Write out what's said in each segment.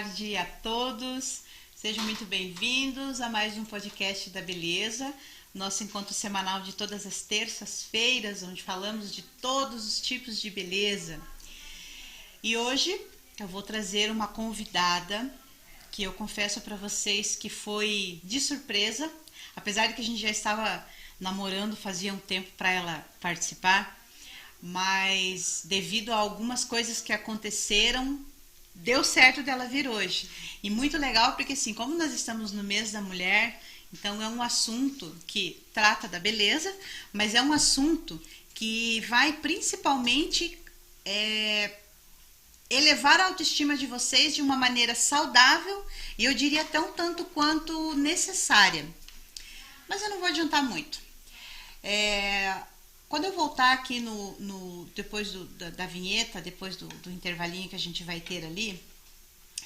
tarde a todos. Sejam muito bem-vindos a mais um podcast da Beleza, nosso encontro semanal de todas as terças-feiras, onde falamos de todos os tipos de beleza. E hoje eu vou trazer uma convidada que eu confesso para vocês que foi de surpresa, apesar de que a gente já estava namorando fazia um tempo para ela participar, mas devido a algumas coisas que aconteceram, deu certo dela vir hoje. E muito legal porque assim, como nós estamos no mês da mulher, então é um assunto que trata da beleza, mas é um assunto que vai principalmente elevar a autoestima de vocês de uma maneira saudável e eu diria até um tanto quanto necessária. Mas eu não vou adiantar muito. Quando eu voltar aqui depois da vinheta, depois do intervalinho que a gente vai ter ali,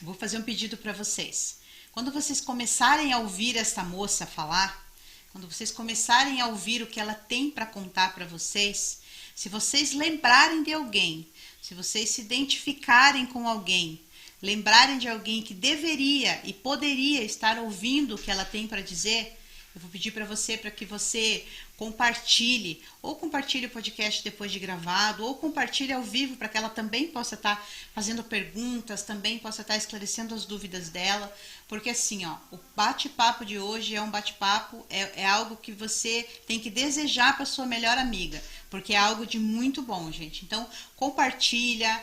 eu vou fazer um pedido para vocês. Quando vocês começarem a ouvir esta moça falar, quando vocês começarem a ouvir o que ela tem para contar para vocês, se vocês lembrarem de alguém, se vocês se identificarem com alguém, lembrarem de alguém que deveria e poderia estar ouvindo o que ela tem para dizer, eu vou pedir para que você compartilhe, ou compartilhe o podcast depois de gravado, ou compartilhe ao vivo para que ela também possa estar fazendo perguntas, também possa estar esclarecendo as dúvidas dela, porque assim, ó, o bate-papo de hoje é um bate-papo, é algo que você tem que desejar para sua melhor amiga, porque é algo de muito bom, gente. Então, compartilha,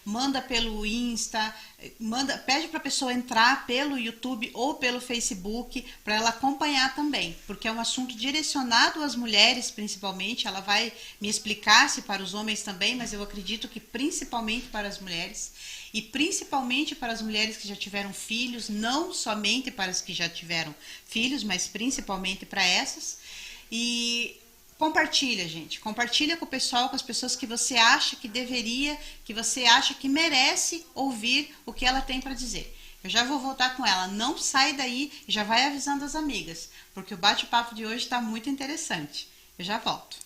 manda pelo Insta, pede para a pessoa entrar pelo YouTube ou pelo Facebook para ela acompanhar também, porque é um assunto direcionado às mulheres, principalmente. Ela vai me explicar se para os homens também, mas eu acredito que principalmente para as mulheres, e principalmente para as mulheres que já tiveram filhos, não somente para as que já tiveram filhos, mas principalmente para essas. E compartilha, gente. Compartilha com o pessoal, com as pessoas que você acha que deveria, que você acha que merece ouvir o que ela tem para dizer. Eu já vou voltar com ela. Não sai daí e já vai avisando as amigas, porque o bate-papo de hoje está muito interessante. Eu já volto.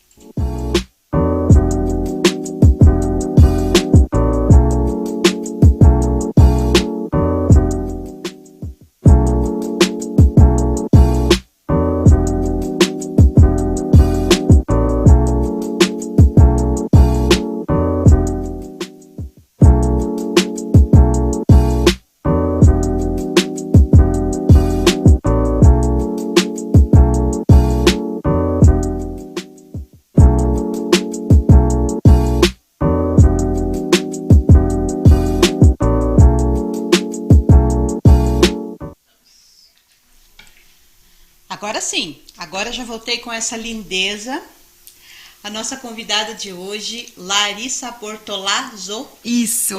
Agora sim, agora já voltei com essa lindeza. A nossa convidada de hoje, Larissa Bortolazzo. Isso!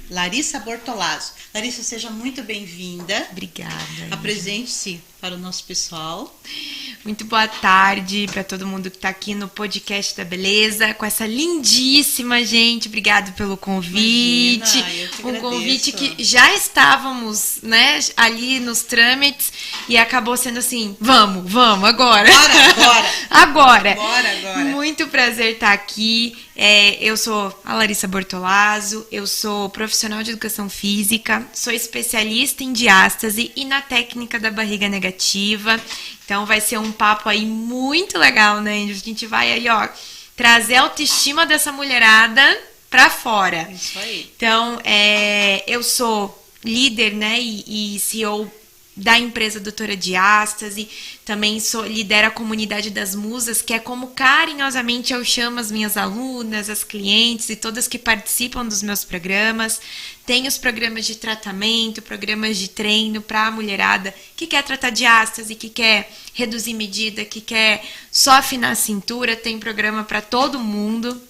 Larissa Bortolazzo. Larissa, seja muito bem-vinda. Obrigada. Apresente-se para o nosso pessoal. Muito boa tarde para todo mundo que está aqui no podcast da Beleza, com essa lindíssima gente. Obrigado pelo convite. Imagina, eu que agradeço. Convite que já estávamos, né, ali nos trâmites e acabou sendo assim, vamos, agora. Agora. Muito prazer estar aqui. Eu sou a Larissa Bortolazzo, eu sou profissional de educação física, sou especialista em diástase e na técnica da barriga negativa. Então vai ser um papo aí muito legal, né? A gente vai aí, ó, trazer a autoestima dessa mulherada pra fora. Isso aí. Então, eu sou líder, né, e CEO da empresa Doutora Diástase, também lidero a comunidade das musas, que é como carinhosamente eu chamo as minhas alunas, as clientes e todas que participam dos meus programas. Tenho os programas de tratamento, programas de treino para a mulherada que quer tratar diástase, que quer reduzir medida, que quer só afinar a cintura. Tem programa para todo mundo.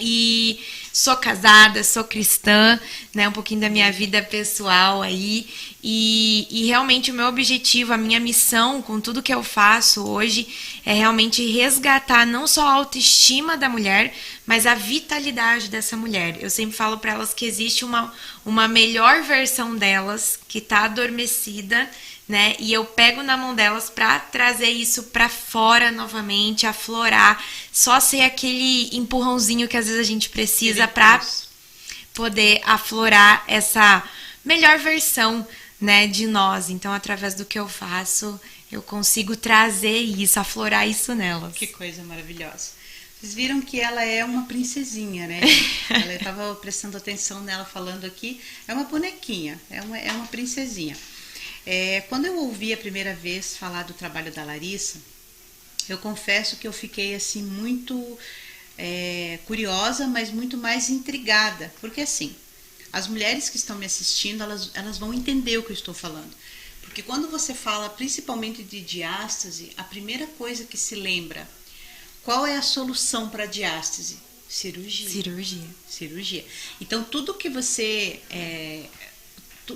E sou casada, sou cristã, né? Um pouquinho da minha vida pessoal aí. E realmente o meu objetivo, a minha missão com tudo que eu faço hoje é realmente resgatar não só a autoestima da mulher, mas a vitalidade dessa mulher. Eu sempre falo para elas que existe uma melhor versão delas que está adormecida, né? E eu pego na mão delas para trazer isso para fora novamente, aflorar, só ser aquele empurrãozinho que às vezes a gente precisa poder aflorar essa melhor versão, né, de nós. Então, através do que eu faço, eu consigo trazer isso, aflorar isso nelas. Que coisa maravilhosa. Vocês viram que ela é uma princesinha, né? Eu estava prestando atenção nela falando aqui. É uma bonequinha, é uma princesinha. Quando eu ouvi a primeira vez falar do trabalho da Larissa, eu confesso que eu fiquei assim muito curiosa, mas muito mais intrigada. Porque assim, as mulheres que estão me assistindo, elas vão entender o que eu estou falando. Porque quando você fala principalmente de diástase, a primeira coisa que se lembra, qual é a solução para a diástase? Cirurgia. Então, tudo que você...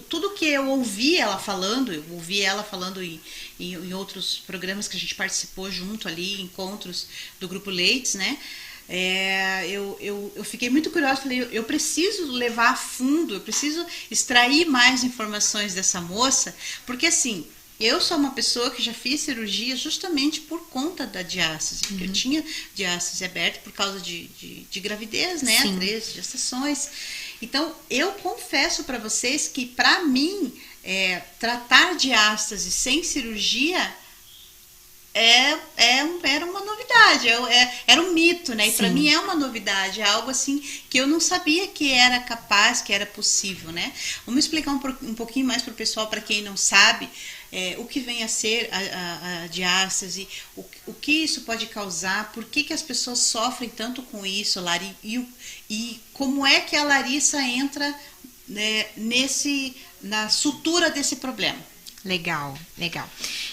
tudo que eu ouvi ela falando, em outros programas que a gente participou junto ali, encontros do Grupo Leites, né? Eu fiquei muito curiosa, falei, eu preciso levar a fundo, eu preciso extrair mais informações dessa moça, porque assim, eu sou uma pessoa que já fiz cirurgia justamente por conta da diástase, porque eu tinha diástase aberta por causa de gravidez, né? Sim. 3 gestações. Então, eu confesso para vocês que, para mim, tratar diástase sem cirurgia era uma novidade, era um mito, né? E para mim é uma novidade, é algo assim que eu não sabia que era capaz, que era possível, né? Vamos explicar um pouquinho mais para o pessoal, para quem não sabe, o que vem a ser a diástase, o que isso pode causar, por que as pessoas sofrem tanto com isso, Lari, e como é que a Larissa entra, né, na sutura desse problema. Legal.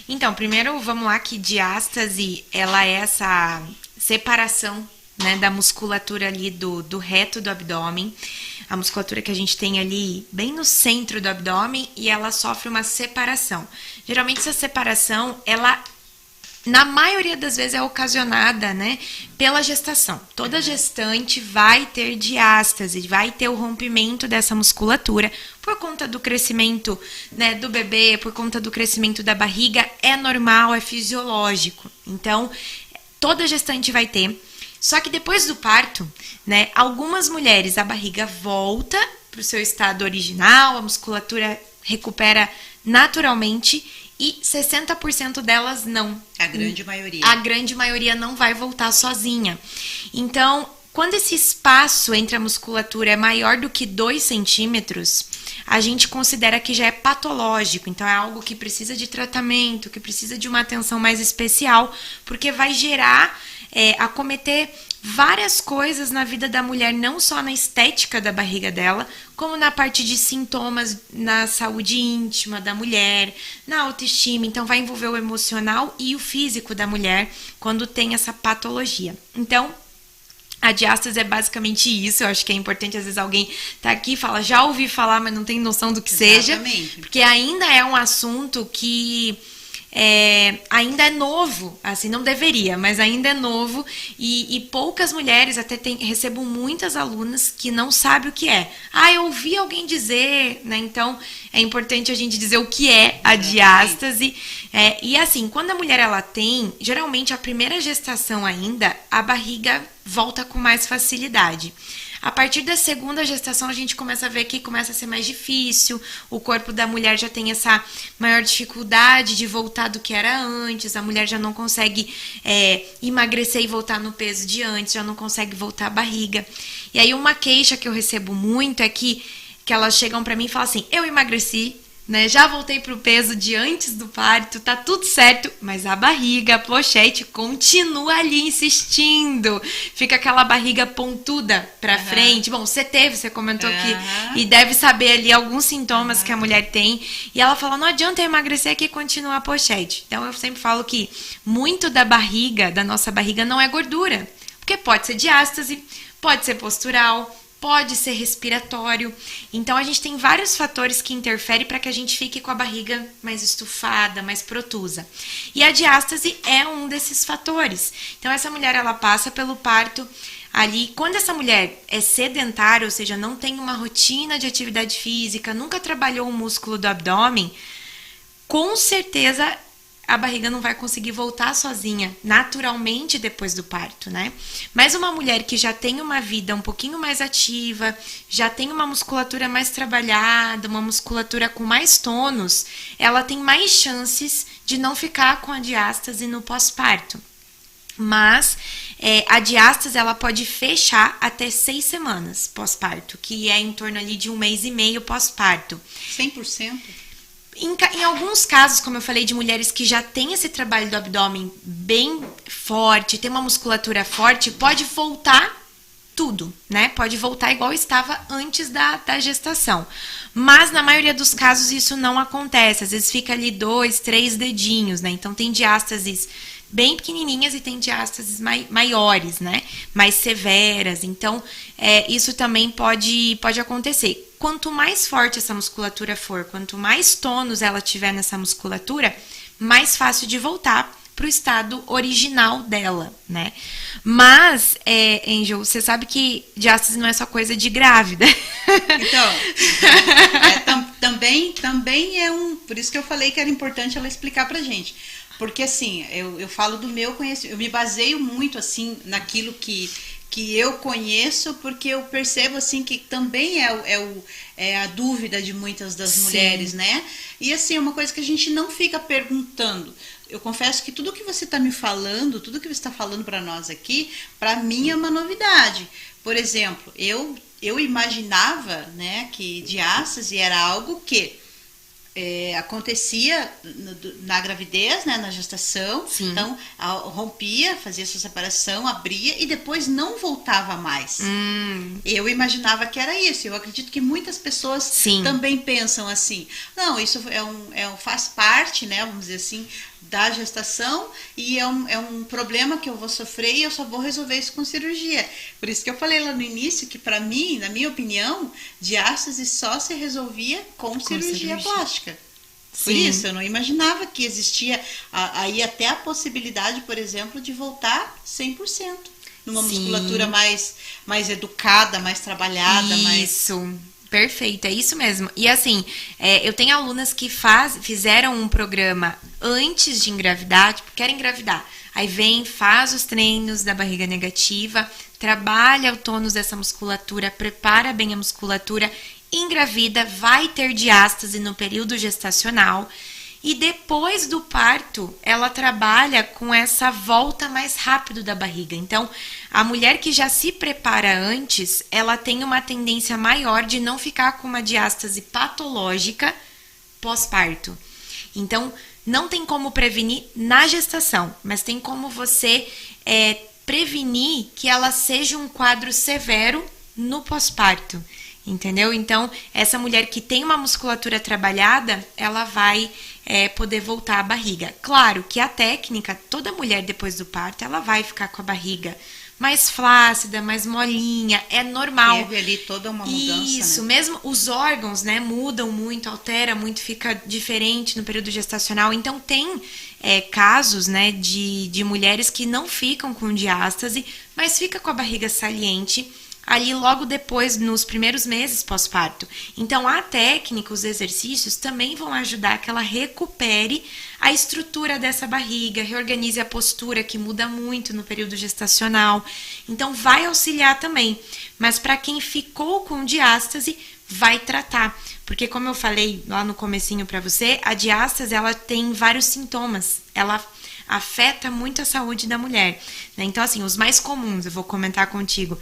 Então, primeiro vamos lá, que diástase, ela é essa separação, né, da musculatura ali do reto do abdômen, a musculatura que a gente tem ali bem no centro do abdômen, e ela sofre uma separação. Geralmente essa separação, ela, na maioria das vezes, é ocasionada, né, pela gestação. Toda gestante vai ter diástase, vai ter o rompimento dessa musculatura por conta do crescimento, né, do bebê, por conta do crescimento da barriga. É normal, é fisiológico. Então, toda gestante vai ter. Só que depois do parto, né, algumas mulheres, a barriga volta para o seu estado original, a musculatura recupera naturalmente, e 60% delas não. A grande maioria. A grande maioria não vai voltar sozinha. Então, quando esse espaço entre a musculatura é maior do que 2 centímetros, a gente considera que já é patológico. Então, é algo que precisa de tratamento, que precisa de uma atenção mais especial, porque vai gerar, acometer várias coisas na vida da mulher, não só na estética da barriga dela, como na parte de sintomas na saúde íntima da mulher, na autoestima. Então, vai envolver o emocional e o físico da mulher quando tem essa patologia. Então, a diástase é basicamente isso. Eu acho que é importante, às vezes alguém tá aqui e fala, já ouvi falar, mas não tem noção do que Exatamente. Seja, porque ainda é um assunto que ainda é novo, assim, não deveria, mas ainda é novo, e poucas mulheres, até recebo muitas alunas que não sabem o que é. Eu ouvi alguém dizer, né? Então é importante a gente dizer o que é a diástase. E assim, quando a mulher ela tem, geralmente a primeira gestação ainda, a barriga volta com mais facilidade. A partir da segunda gestação, a gente começa a ver que começa a ser mais difícil, o corpo da mulher já tem essa maior dificuldade de voltar do que era antes, a mulher já não consegue emagrecer e voltar no peso de antes, já não consegue voltar a barriga. E aí uma queixa que eu recebo muito é que elas chegam pra mim e falam assim, eu emagreci, né? Já voltei pro peso de antes do parto, tá tudo certo, mas a barriga, a pochete continua ali insistindo. Fica aquela barriga pontuda pra frente. Bom, você comentou que e deve saber ali alguns sintomas que a mulher tem. E ela fala, não adianta eu emagrecer que continua a pochete. Então eu sempre falo que muito da barriga, da nossa barriga, não é gordura. Porque pode ser diástase, pode ser postural, pode ser respiratório. Então, a gente tem vários fatores que interferem para que a gente fique com a barriga mais estufada, mais protusa. E a diástase é um desses fatores. Então, essa mulher, ela passa pelo parto ali. Quando essa mulher é sedentária, ou seja, não tem uma rotina de atividade física, nunca trabalhou o músculo do abdômen, com certeza a barriga não vai conseguir voltar sozinha, naturalmente, depois do parto, né? Mas uma mulher que já tem uma vida um pouquinho mais ativa, já tem uma musculatura mais trabalhada, uma musculatura com mais tônus, ela tem mais chances de não ficar com a diástase no pós-parto. Mas a diástase, ela pode fechar até 6 semanas pós-parto, que é em torno ali de 1 mês e meio pós-parto. 100%? Em alguns casos, como eu falei, de mulheres que já têm esse trabalho do abdômen bem forte, tem uma musculatura forte, pode voltar tudo, né? Pode voltar igual estava antes da gestação. Mas na maioria dos casos isso não acontece. Às vezes fica ali 2, 3 dedinhos, né? Então tem diástases bem pequenininhas e tem diástases maiores, né? Mais severas. Então isso também pode acontecer. Quanto mais forte essa musculatura for, quanto mais tônus ela tiver nessa musculatura, mais fácil de voltar para o estado original dela, né? Mas, Angel, você sabe que diástase não é só coisa de grávida. Então, também é por isso que eu falei que era importante ela explicar pra gente. Porque, assim, eu falo do meu conhecimento, eu me baseio muito, assim, naquilo que eu conheço, porque eu percebo, assim, que também é a dúvida de muitas das mulheres, né? E, assim, é uma coisa que a gente não fica perguntando. Eu confesso que tudo que você está me falando, tudo que você está falando para nós aqui, para mim é uma novidade. Por exemplo, eu imaginava, né, que diástase era algo que acontecia na gravidez, né, na gestação. Sim. Então rompia, fazia essa separação, abria e depois não voltava mais. Eu imaginava que era isso. Eu acredito que muitas pessoas também pensam assim. Não, isso faz parte, né, vamos dizer assim, da gestação, e é um problema que eu vou sofrer e eu só vou resolver isso com cirurgia. Por isso que eu falei lá no início que, para mim, na minha opinião, diástase só se resolvia com cirurgia plástica. Por isso, eu não imaginava que existia aí até a possibilidade, por exemplo, de voltar 100%. Numa musculatura mais educada, mais trabalhada. Isso. Perfeito, é isso mesmo. E assim, eu tenho alunas que fizeram um programa antes de engravidar, tipo, querem engravidar. Aí vem, faz os treinos da barriga negativa, trabalha o tônus dessa musculatura, prepara bem a musculatura, engravida, vai ter diástase no período gestacional. E depois do parto, ela trabalha com essa volta mais rápido da barriga. Então, a mulher que já se prepara antes, ela tem uma tendência maior de não ficar com uma diástase patológica pós-parto. Então, não tem como prevenir na gestação, mas tem como você prevenir que ela seja um quadro severo no pós-parto. Entendeu? Então, essa mulher que tem uma musculatura trabalhada, ela vai poder voltar à barriga. Claro que a técnica, toda mulher depois do parto, ela vai ficar com a barriga mais flácida, mais molinha, é normal. Teve ali toda uma mudança, isso, né? Mesmo os órgãos, né, mudam muito, altera muito, fica diferente no período gestacional. Então, tem casos, né, de mulheres que não ficam com diástase, mas fica com a barriga saliente ali logo depois, nos primeiros meses pós-parto. Então, a técnica, os exercícios também vão ajudar que ela recupere a estrutura dessa barriga, reorganize a postura, que muda muito no período gestacional. Então, vai auxiliar também. Mas para quem ficou com diástase, vai tratar. Porque, como eu falei lá no comecinho para você, a diástase, ela tem vários sintomas. Ela afeta muito a saúde da mulher, né? Então, assim, os mais comuns, eu vou comentar contigo,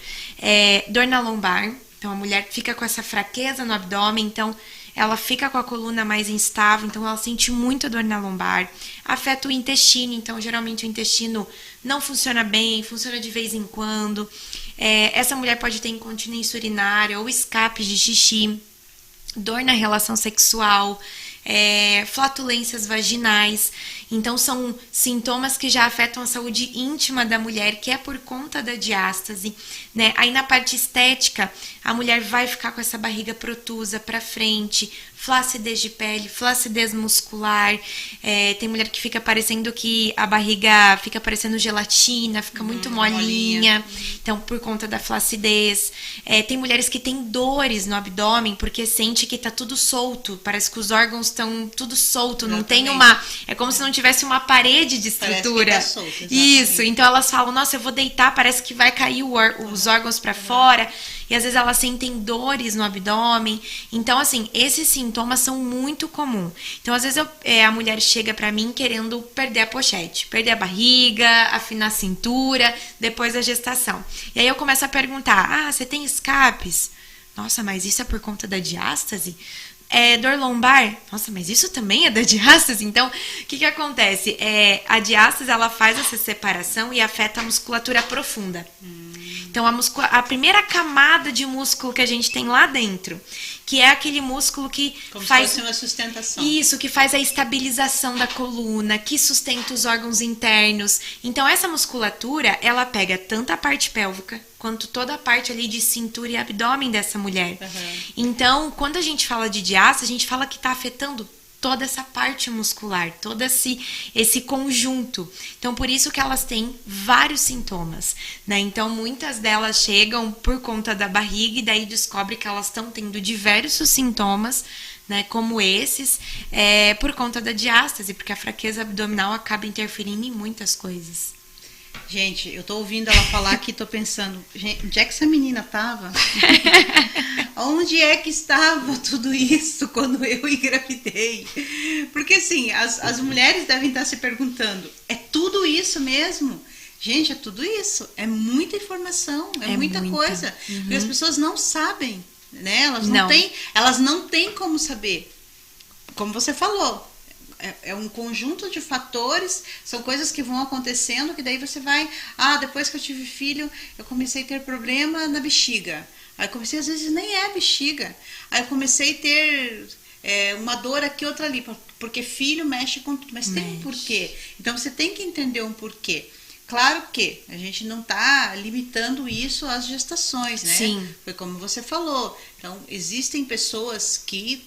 dor na lombar. Então, a mulher fica com essa fraqueza no abdômen, então ela fica com a coluna mais instável, então ela sente muita dor na lombar. Afeta o intestino, então geralmente o intestino não funciona bem, funciona de vez em quando. Essa mulher pode ter incontinência urinária ou escape de xixi, dor na relação sexual, flatulências vaginais. Então são sintomas que já afetam a saúde íntima da mulher, que é por conta da diástase, né? Aí na parte estética, a mulher vai ficar com essa barriga protusa para frente, flacidez de pele, flacidez muscular. Tem mulher que fica parecendo que a barriga fica parecendo gelatina, fica muito molinha. Então, por conta da flacidez. Tem mulheres que têm dores no abdômen porque sente que tá tudo solto. Parece que os órgãos estão tudo solto. Não tem uma... É como se não tivesse uma parede de estrutura. Parece que tá solto, isso. Então, elas falam, nossa, eu vou deitar, parece que vai cair os órgãos para fora. E às vezes elas sentem dores no abdômen. Então, assim, esses sintomas são muito comuns. Então, às vezes a mulher chega pra mim querendo perder a pochete, perder a barriga, afinar a cintura, depois da gestação. E aí eu começo a perguntar, você tem escapes? Nossa, mas isso é por conta da diástase? Dor lombar? Nossa, mas isso também é da diástase? Então, o que acontece? A diástase, ela faz essa separação e afeta a musculatura profunda. Então, a primeira camada de músculo que a gente tem lá dentro, que é aquele músculo que como faz... se fosse uma sustentação. Isso, que faz a estabilização da coluna, que sustenta os órgãos internos. Então, essa musculatura, ela pega tanto a parte pélvica, quanto toda a parte ali de cintura e abdômen dessa mulher. Então, quando a gente fala de diástase, a gente fala que está afetando toda essa parte muscular, todo esse conjunto. Então, por isso que elas têm vários sintomas, né? Então, muitas delas chegam por conta da barriga e daí descobre que elas estão tendo diversos sintomas, né? Como esses, por conta da diástase, porque a fraqueza abdominal acaba interferindo em muitas coisas. Gente, eu tô ouvindo ela falar aqui, tô pensando, gente, onde é que essa menina tava? Onde é que estava tudo isso quando eu engravidei? Porque assim, as mulheres devem estar se perguntando, é tudo isso mesmo? Gente, é tudo isso, é muita informação, é muita coisa. Porque as pessoas não sabem, né? Elas não têm como saber. Como você falou, é um conjunto de fatores, são coisas que vão acontecendo, que daí você vai... depois que eu tive filho, eu comecei a ter problema na bexiga. Aí eu comecei, às vezes, nem é bexiga. Aí eu comecei a ter uma dor aqui, outra ali, porque filho mexe com tudo, mas tem um porquê. Então, você tem que entender um porquê. Claro que a gente não está limitando isso às gestações, né? Sim. Foi como você falou. Então, existem pessoas que...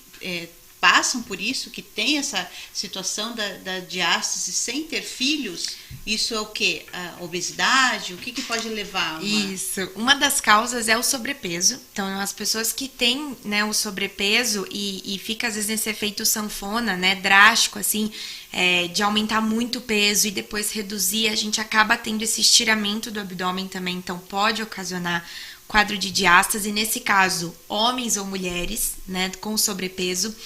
passam por isso, que tem essa situação da diástase sem ter filhos. Isso é o quê? A obesidade? O que pode levar? Isso. Uma das causas é o sobrepeso. Então, as pessoas que têm, né, o sobrepeso e fica às vezes nesse efeito sanfona, né, drástico, assim, de aumentar muito o peso e depois reduzir, a gente acaba tendo esse estiramento do abdômen também. Então, pode ocasionar quadro de diástase, nesse caso, homens ou mulheres, né, com sobrepeso,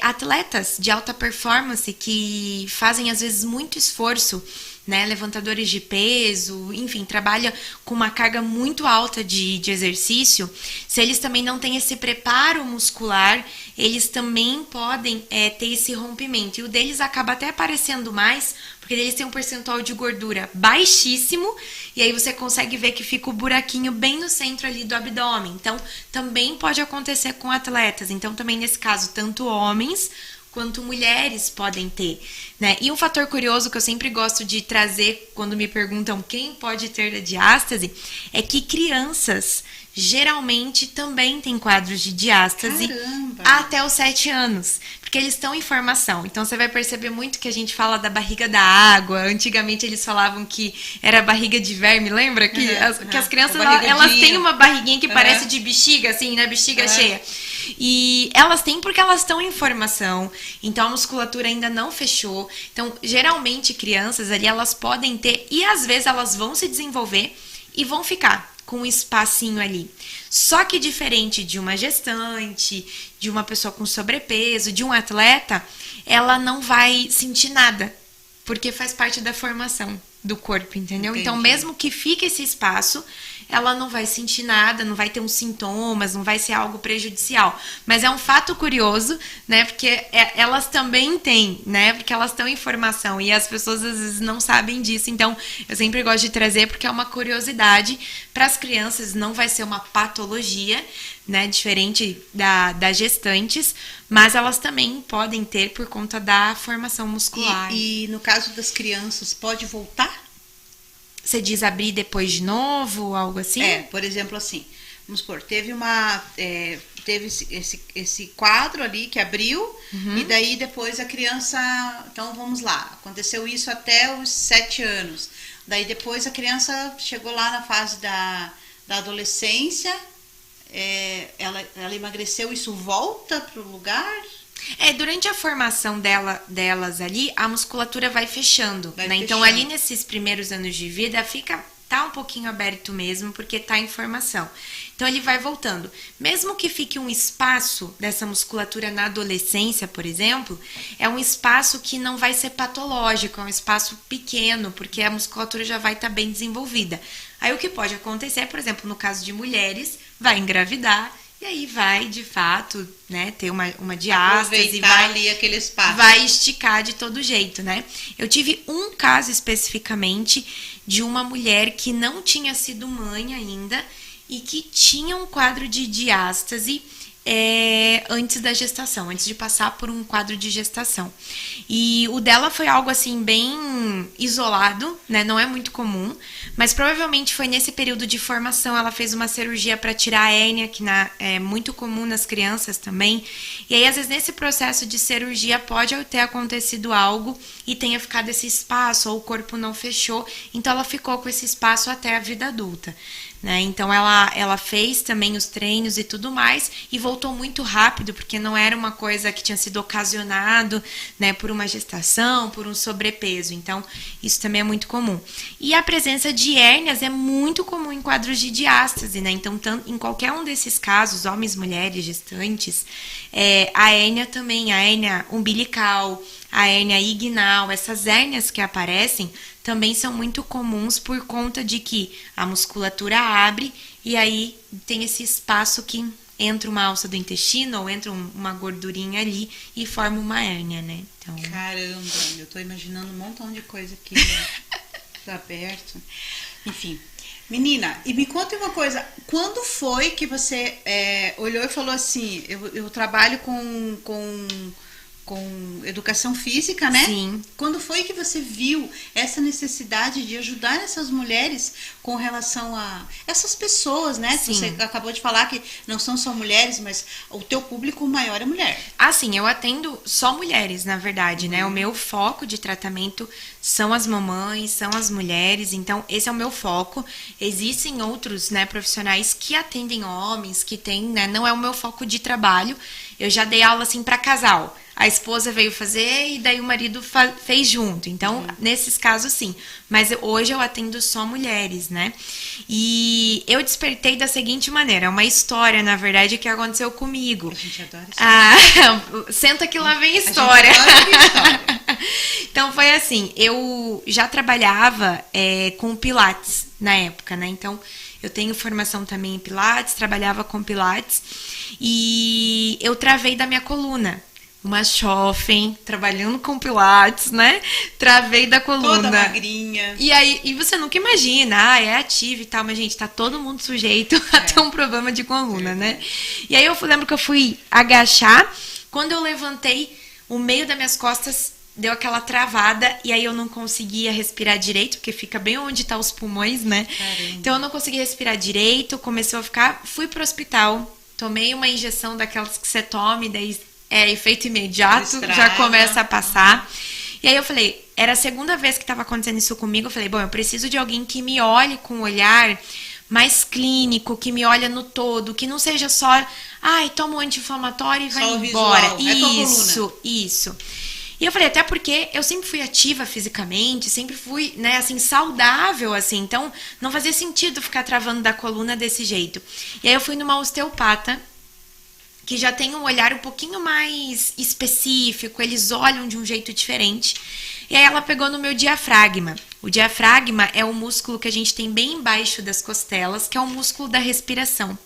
atletas de alta performance que fazem às vezes muito esforço, né, levantadores de peso, enfim, trabalha com uma carga muito alta de exercício. Se eles também não têm esse preparo muscular, eles também podem ter esse rompimento. E o deles acaba até aparecendo mais, porque eles têm um percentual de gordura baixíssimo, e aí você consegue ver que fica o buraquinho bem no centro ali do abdômen. Então, também pode acontecer com atletas. Então, também nesse caso, tanto homens quanto mulheres podem ter, né? E um fator curioso que eu sempre gosto de trazer quando me perguntam quem pode ter a diástase é que crianças geralmente também têm quadros de diástase. Caramba. Até os 7 anos, porque eles estão em formação. Então você vai perceber muito que a gente fala da barriga da água. Antigamente eles falavam que era barriga de verme, lembra? Que as crianças elas têm uma barriguinha que parece de bexiga, assim, né? Bexiga cheia. E elas têm porque elas estão em formação, então a musculatura ainda não fechou. Então, geralmente crianças ali, elas podem ter, e às vezes elas vão se desenvolver e vão ficar com um espacinho ali. Só que diferente de uma gestante, de uma pessoa com sobrepeso, de um atleta, ela não vai sentir nada, porque faz parte da formação do corpo, entendeu? Entendi. Então, mesmo que fique esse espaço, ela não vai sentir nada, não vai ter uns sintomas, não vai ser algo prejudicial. Mas é um fato curioso, né? Porque elas também têm, né? Porque elas estão em formação e as pessoas às vezes não sabem disso. Então, eu sempre gosto de trazer porque é uma curiosidade para as crianças, não vai ser uma patologia, né? Diferente das gestantes, mas elas também podem ter por conta da formação muscular. E no caso das crianças, pode voltar? Você diz abrir depois de novo, algo assim? Por exemplo, assim, vamos supor, teve uma... teve esse quadro ali que abriu, e daí depois a criança, então vamos lá, aconteceu isso até os 7 anos. Daí depois a criança chegou lá na fase da adolescência, ela emagreceu, isso volta pro lugar? Durante a formação delas ali, a musculatura vai fechando, né? Então, ali nesses primeiros anos de vida, tá um pouquinho aberto mesmo, porque tá em formação. Então, ele vai voltando. Mesmo que fique um espaço dessa musculatura na adolescência, por exemplo, é um espaço que não vai ser patológico, é um espaço pequeno, porque a musculatura já vai estar bem desenvolvida. Aí, o que pode acontecer, por exemplo, no caso de mulheres, vai engravidar, e aí vai, de fato, né, ter uma diástase, ali aquele espaço. Vai esticar de todo jeito, né? Eu tive um caso especificamente de uma mulher que não tinha sido mãe ainda e que tinha um quadro de diástase antes da gestação, antes de passar por um quadro de gestação. E o dela foi algo assim bem isolado, né? Não é muito comum, mas provavelmente foi nesse período de formação. Ela fez uma cirurgia para tirar a hérnia, que é muito comum nas crianças também. E aí, às vezes, nesse processo de cirurgia pode ter acontecido algo e tenha ficado esse espaço, ou o corpo não fechou. Então, ela ficou com esse espaço até a vida adulta, né? Então, ela fez também os treinos e tudo mais e voltou muito rápido, porque não era uma coisa que tinha sido ocasionado, né, por uma gestação, por um sobrepeso. Então, isso também é muito comum. E a presença de hérnias é muito comum em quadros de diástase, né? Então, em qualquer um desses casos, homens, mulheres, gestantes, a hérnia também, a hérnia umbilical, a hérnia inguinal, essas hérnias que aparecem também são muito comuns por conta de que a musculatura abre e aí tem esse espaço que entra uma alça do intestino ou entra uma gordurinha ali e forma uma hérnia, né? Então... Caramba, eu tô imaginando um montão de coisa aqui, né? Tá aberto. Enfim. Menina, e me conta uma coisa, quando foi que você olhou e falou assim, eu trabalho com educação física, né? Sim. Quando foi que você viu essa necessidade de ajudar essas mulheres com relação a essas pessoas, né? Sim. Você acabou de falar que não são só mulheres, mas o teu público maior é mulher. Assim, eu atendo só mulheres, na verdade, né? O meu foco de tratamento são as mamães, são as mulheres, então esse é o meu foco. Existem outros, né, profissionais que atendem homens, que tem, né? Não é o meu foco de trabalho. Eu já dei aula assim para casal. A esposa veio fazer e daí o marido fez junto. Então, nesses casos, sim. Mas hoje eu atendo só mulheres, né? E eu despertei da seguinte maneira. É uma história, na verdade, que aconteceu comigo. A gente adora isso. Senta que lá vem história. A gente adora história. Então, foi assim. Eu já trabalhava com Pilates na época, né? Então, eu tenho formação também em Pilates, trabalhava com Pilates. E eu travei da minha coluna. Uma jovem, trabalhando com Pilates, né? Travei da coluna. Toda magrinha. E aí, você nunca imagina, é ativa e tal, mas, gente, tá todo mundo sujeito a ter um problema de coluna, né? E aí, eu lembro que eu fui agachar, quando eu levantei, o meio das minhas costas deu aquela travada, e aí eu não conseguia respirar direito, porque fica bem onde tá os pulmões, né? Caramba. Então, eu não conseguia respirar direito, começou a ficar, fui pro hospital, tomei uma injeção daquelas que você toma, e daí efeito imediato, já começa a passar. E aí eu falei, era a segunda vez que estava acontecendo isso comigo, eu falei, bom, eu preciso de alguém que me olhe com um olhar mais clínico, que me olha no todo, que não seja só, toma um anti-inflamatório e vai embora. Isso. E eu falei, até porque eu sempre fui ativa fisicamente, sempre fui, né, assim, saudável, assim, então não fazia sentido ficar travando da coluna desse jeito. E aí eu fui numa osteopata, que já tem um olhar um pouquinho mais específico, eles olham de um jeito diferente. E aí ela pegou no meu diafragma. O diafragma é o músculo que a gente tem bem embaixo das costelas, que é o músculo da respiração.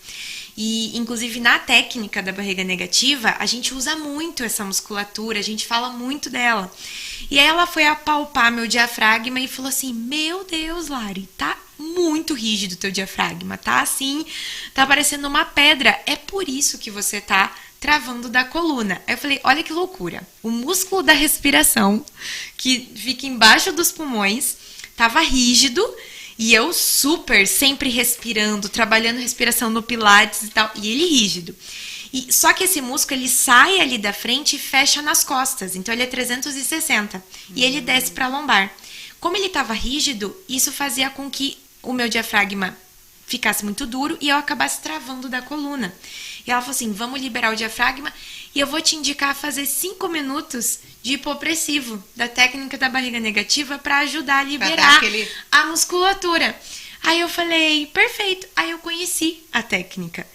E, inclusive, na técnica da barriga negativa, a gente usa muito essa musculatura, a gente fala muito dela. E aí ela foi apalpar meu diafragma e falou assim, meu Deus, Lari, tá muito rígido o teu diafragma, tá assim, tá parecendo uma pedra. É por isso que você tá travando da coluna. Aí eu falei, olha que loucura. O músculo da respiração, que fica embaixo dos pulmões, tava rígido. E eu super, sempre respirando, trabalhando respiração no Pilates e tal. E ele rígido. E só que esse músculo, ele sai ali da frente e fecha nas costas. Então, ele é 360. E ele desce para a lombar. Como ele estava rígido, isso fazia com que o meu diafragma ficasse muito duro e eu acabasse travando da coluna. E ela falou assim, vamos liberar o diafragma e eu vou te indicar a fazer 5 minutos de hipopressivo, da técnica da barriga negativa, para ajudar a liberar a musculatura. Aí eu falei, perfeito. Aí eu conheci a técnica.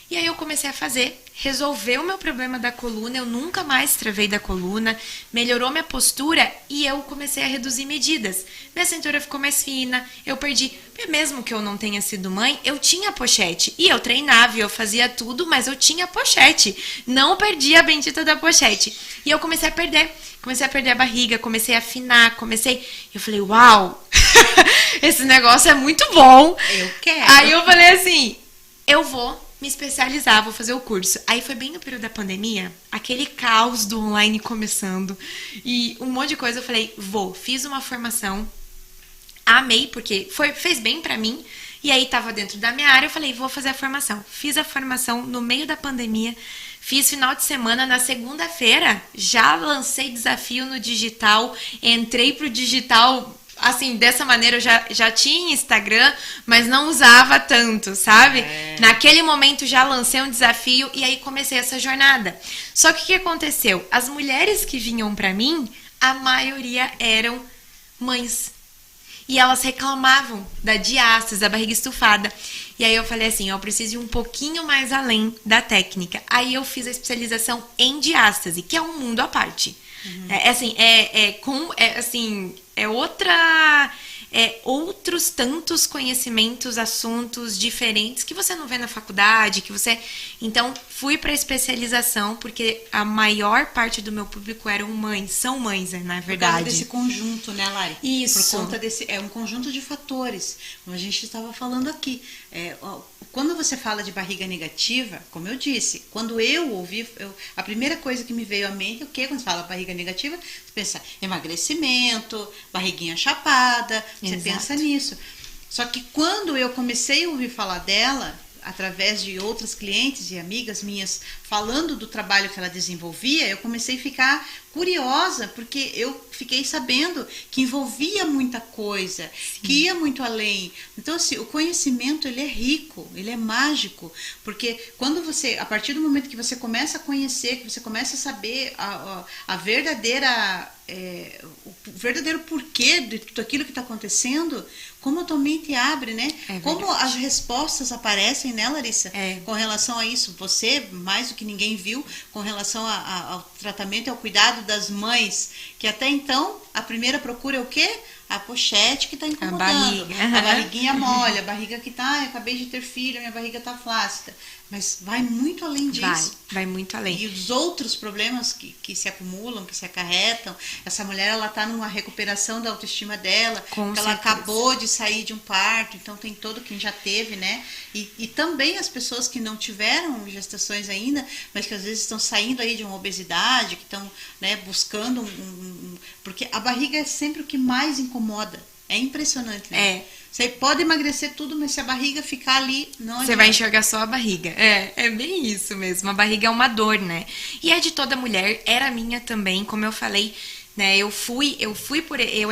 E aí eu comecei a fazer, resolveu o meu problema da coluna, eu nunca mais travei da coluna, melhorou minha postura e eu comecei a reduzir medidas. Minha cintura ficou mais fina, eu perdi, mesmo que eu não tenha sido mãe, eu tinha pochete. E eu treinava, eu fazia tudo, mas eu tinha pochete. Não perdi a bendita da pochete. E eu comecei a perder a barriga, comecei a afinar, eu falei, uau, esse negócio é muito bom. Eu quero. Aí eu falei assim, eu vou me especializar, vou fazer o curso. Aí foi bem no período da pandemia, aquele caos do online começando e um monte de coisa. Eu falei, fiz uma formação, amei, porque fez bem pra mim. E aí tava dentro da minha área, eu falei, vou fazer a formação. Fiz a formação no meio da pandemia, fiz final de semana, na segunda-feira já lancei desafio no digital, entrei pro digital. Assim, dessa maneira eu já tinha Instagram, mas não usava tanto, sabe? Naquele momento já lancei um desafio e aí comecei essa jornada. Só que o que aconteceu? As mulheres que vinham pra mim, a maioria eram mães. E elas reclamavam da diástase, da barriga estufada. E aí eu falei assim, eu preciso ir um pouquinho mais além da técnica. Aí eu fiz a especialização em diástase, que é um mundo à parte. Outros tantos conhecimentos, assuntos diferentes que você não vê na faculdade, Então, fui para especialização porque a maior parte do meu público são mães, na verdade. Por causa desse conjunto, né, Lari? Isso. Por conta um conjunto de fatores, como a gente estava falando aqui. Quando você fala de barriga negativa, como eu disse, quando eu ouvi, a primeira coisa que me veio à mente, quando você fala barriga negativa, você pensa emagrecimento, barriguinha chapada, você pensa nisso. Só que quando eu comecei a ouvir falar dela, através de outras clientes e amigas minhas falando do trabalho que ela desenvolvia, eu comecei a ficar curiosa, porque eu fiquei sabendo que envolvia muita coisa, que ia muito além. Então, assim, o conhecimento, ele é rico, ele é mágico, porque a partir do momento que você começa a conhecer, que você começa a saber a verdadeira... o verdadeiro porquê de tudo aquilo que está acontecendo, como a tua mente abre, né? Como as respostas aparecem, né, Larissa? Com relação a isso, você, mais do que ninguém viu, com relação ao tratamento e ao cuidado das mães, que até então, a primeira procura é o quê? A pochete que está incomodando, a barriguinha mole, a barriga que eu acabei de ter filho, minha barriga está flácida. Mas vai muito além disso. Vai muito além. E os outros problemas que se acumulam, que se acarretam. Essa mulher, ela está numa recuperação da autoestima dela, porque ela acabou de sair de um parto, então tem todo quem já teve, né? E também as pessoas que não tiveram gestações ainda, mas que às vezes estão saindo aí de uma obesidade, que estão, né, buscando porque a barriga é sempre o que mais incomoda. É impressionante, né? Você pode emagrecer tudo, mas se a barriga ficar ali, não adianta. Você vai enxergar só a barriga. É bem isso mesmo. A barriga é uma dor, né? E é de toda mulher, era minha também, como eu falei, né? Eu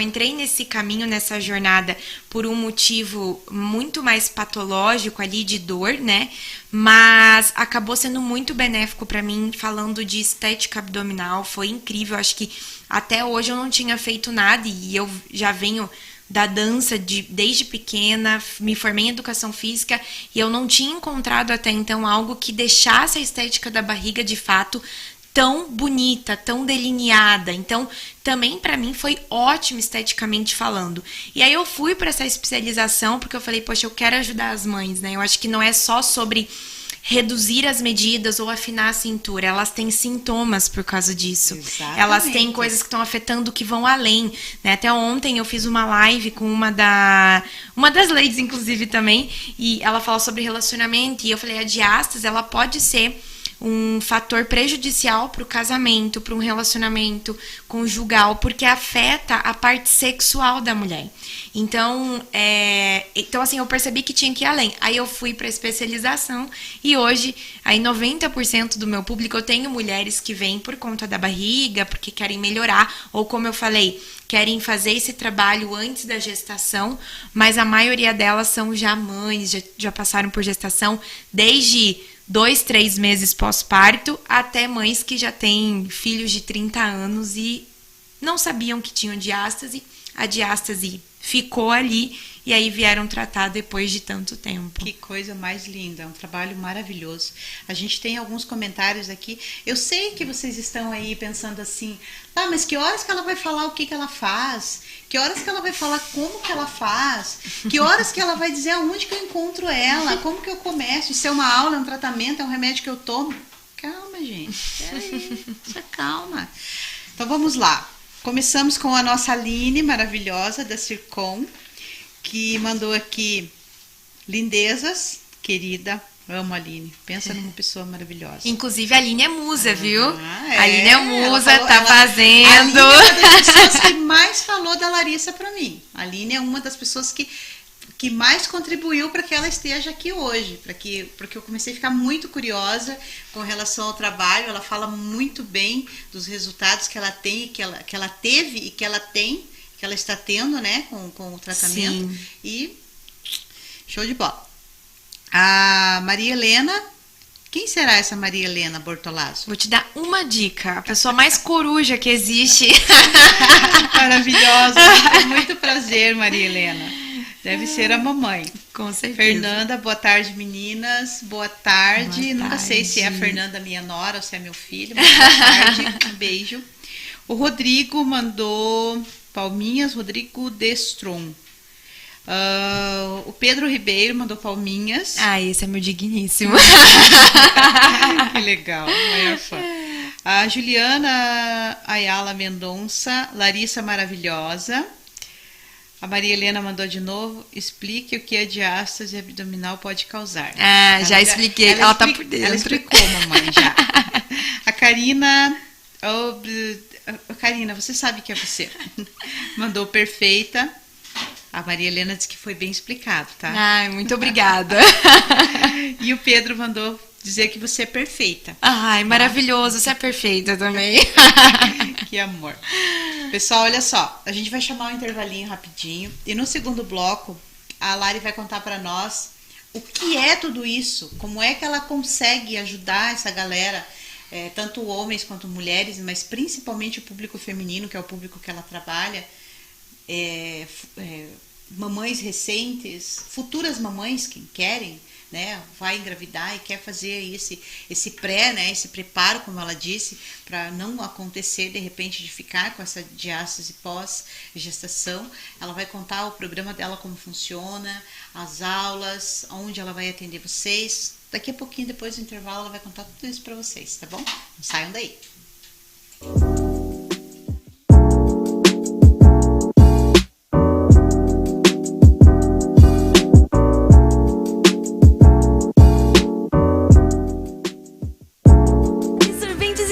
entrei nesse caminho, nessa jornada, por um motivo muito mais patológico ali, de dor, né? Mas acabou sendo muito benéfico pra mim, falando de estética abdominal. Foi incrível. Acho que até hoje eu não tinha feito nada e eu já venho da dança desde pequena, me formei em educação física e eu não tinha encontrado até então algo que deixasse a estética da barriga de fato tão bonita, tão delineada. Então, também pra mim foi ótimo esteticamente falando. E aí eu fui para essa especialização porque eu falei, poxa, eu quero ajudar as mães, né? Eu acho que não é só sobre reduzir as medidas ou afinar a cintura, elas têm sintomas por causa disso. Exatamente. Elas têm coisas que estão afetando que vão além, né? Até ontem eu fiz uma live com uma das ladies, inclusive, também, e ela fala sobre relacionamento, e eu falei, a diástase, ela pode ser um fator prejudicial para o casamento, para um relacionamento conjugal, porque afeta a parte sexual da mulher. Então assim, eu percebi que tinha que ir além. Aí eu fui para especialização e hoje, aí 90% do meu público, eu tenho mulheres que vêm por conta da barriga, porque querem melhorar, ou como eu falei, querem fazer esse trabalho antes da gestação, mas a maioria delas são já mães, já passaram por gestação, desde 2, 3 meses pós-parto, até mães que já têm filhos de 30 anos e não sabiam que tinham diástase. A diástase ficou ali e aí vieram tratar depois de tanto tempo. Que coisa mais linda, é um trabalho maravilhoso. A gente tem alguns comentários aqui. Eu sei que vocês estão aí pensando assim, mas que horas que ela vai falar o que ela faz? Que horas que ela vai falar como que ela faz? Que horas que ela vai dizer aonde que eu encontro ela? Como que eu começo? Isso é uma aula, é um tratamento, é um remédio que eu tomo? Calma, gente. Peraí, só calma. Então vamos lá. Começamos com a nossa Aline, maravilhosa, da Circon, que mandou aqui lindezas, querida. Amo a Aline. Pensa numa pessoa maravilhosa. Inclusive, a Aline é musa, viu? A Aline é musa, fazendo. A Aline é uma das pessoas que mais falou da Larissa pra mim. A Aline é uma das pessoas que mais contribuiu para que ela esteja aqui hoje. Porque eu comecei a ficar muito curiosa com relação ao trabalho. Ela fala muito bem dos resultados que ela tem, que ela teve e que ela tem, que ela está tendo, né, com o tratamento. Sim. E show de bola. A Maria Helena, quem será essa Maria Helena Bortolazzo? Vou te dar uma dica, a pessoa mais coruja que existe. Maravilhosa, muito prazer, Maria Helena. Deve ser a mamãe. Com certeza. Fernanda, boa tarde, meninas. Boa tarde. Nunca sei se é a Fernanda, minha nora, ou se é meu filho. Mas boa tarde, um beijo. O Rodrigo mandou palminhas, Rodrigo Destron. O Pedro Ribeiro mandou palminhas. Esse é meu digníssimo. Que legal, maior fã. A Juliana Ayala Mendonça, Larissa maravilhosa. A Maria Helena mandou de novo, explique o que a diástase abdominal pode causar. Já expliquei, ela tá por dentro. Ela explicou, mamãe, já. A Karina, Karina, você sabe que é você. Mandou perfeita. A Maria Helena disse que foi bem explicado, tá? Muito obrigada. E o Pedro mandou dizer que você é perfeita. Maravilhoso, você é perfeita também. Que amor. Pessoal, olha só, a gente vai chamar um intervalinho rapidinho e no segundo bloco a Lari vai contar para nós o que é tudo isso, como é que ela consegue ajudar essa galera, tanto homens quanto mulheres, mas principalmente o público feminino, que é o público que ela trabalha, mamães recentes, futuras mamães que querem, né, vai engravidar e quer fazer esse pré, né, esse preparo, como ela disse, para não acontecer de repente de ficar com essa diástase pós-gestação. Ela vai contar o programa dela, como funciona, as aulas, onde ela vai atender vocês. Daqui a pouquinho, depois do intervalo, ela vai contar tudo isso para vocês, tá bom? Não saiam daí.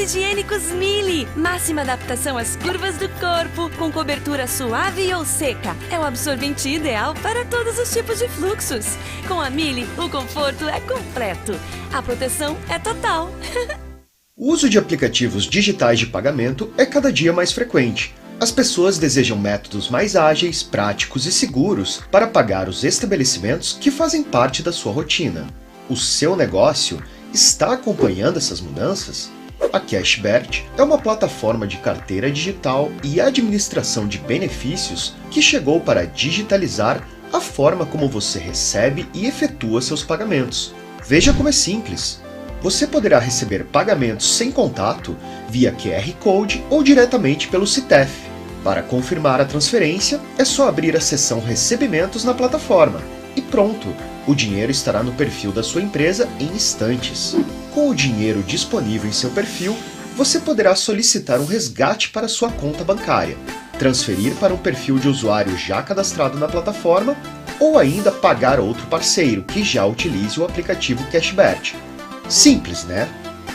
Higiênicos Mili, máxima adaptação às curvas do corpo, com cobertura suave ou seca. É o absorvente ideal para todos os tipos de fluxos. Com a Mili, o conforto é completo. A proteção é total. O uso de aplicativos digitais de pagamento é cada dia mais frequente. As pessoas desejam métodos mais ágeis, práticos e seguros para pagar os estabelecimentos que fazem parte da sua rotina. O seu negócio está acompanhando essas mudanças? A Cashbert é uma plataforma de carteira digital e administração de benefícios que chegou para digitalizar a forma como você recebe e efetua seus pagamentos. Veja como é simples. Você poderá receber pagamentos sem contato via QR Code ou diretamente pelo CTEF. Para confirmar a transferência, é só abrir a seção Recebimentos na plataforma. E pronto! O dinheiro estará no perfil da sua empresa em instantes. Com o dinheiro disponível em seu perfil, você poderá solicitar um resgate para sua conta bancária, transferir para um perfil de usuário já cadastrado na plataforma ou ainda pagar outro parceiro que já utilize o aplicativo Cashbert. Simples, né?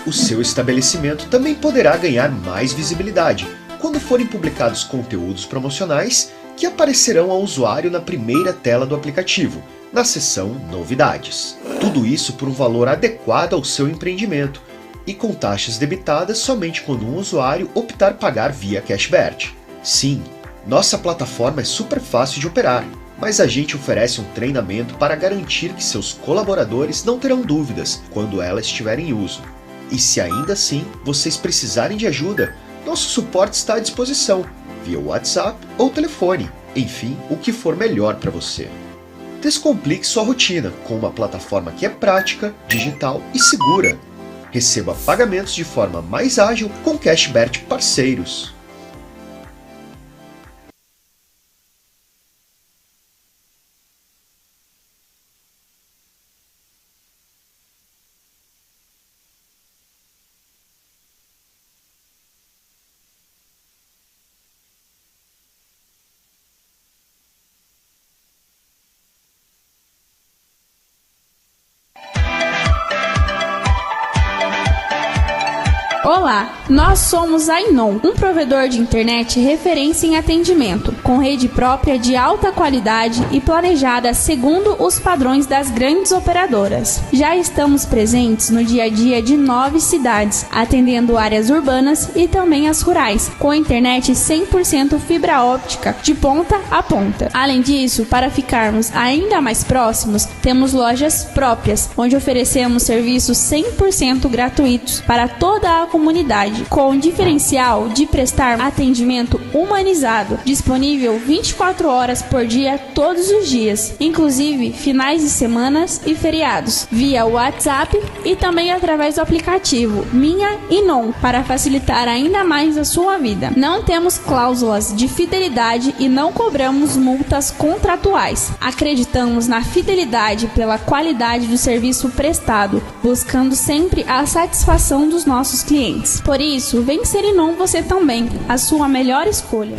O seu estabelecimento também poderá ganhar mais visibilidade quando forem publicados conteúdos promocionais que aparecerão ao usuário na primeira tela do aplicativo, na seção Novidades. Tudo isso por um valor adequado ao seu empreendimento e com taxas debitadas somente quando um usuário optar pagar via Cashbert. Sim, nossa plataforma é super fácil de operar, mas a gente oferece um treinamento para garantir que seus colaboradores não terão dúvidas quando ela estiver em uso. E se ainda assim vocês precisarem de ajuda, nosso suporte está à disposição, via WhatsApp ou telefone, enfim, o que for melhor para você. Descomplique sua rotina com uma plataforma que é prática, digital e segura. Receba pagamentos de forma mais ágil com Cashbert parceiros. Olá, nós somos a Inon, um provedor de internet referência em atendimento, com rede própria de alta qualidade e planejada segundo os padrões das grandes operadoras. Já estamos presentes no dia a dia de 9 cidades, atendendo áreas urbanas e também as rurais, com internet 100% fibra óptica, de ponta a ponta. Além disso, para ficarmos ainda mais próximos, temos lojas próprias, onde oferecemos serviços 100% gratuitos para toda a comunidade, com o diferencial de prestar atendimento humanizado, disponível 24 horas por dia, todos os dias, inclusive finais de semanas e feriados, via WhatsApp e também através do aplicativo Minha Inon, para facilitar ainda mais a sua vida. Não temos cláusulas de fidelidade e não cobramos multas contratuais. Acreditamos na fidelidade pela qualidade do serviço prestado, buscando sempre a satisfação dos nossos clientes. Por isso, vem ser Inon você também, a sua melhor escolha.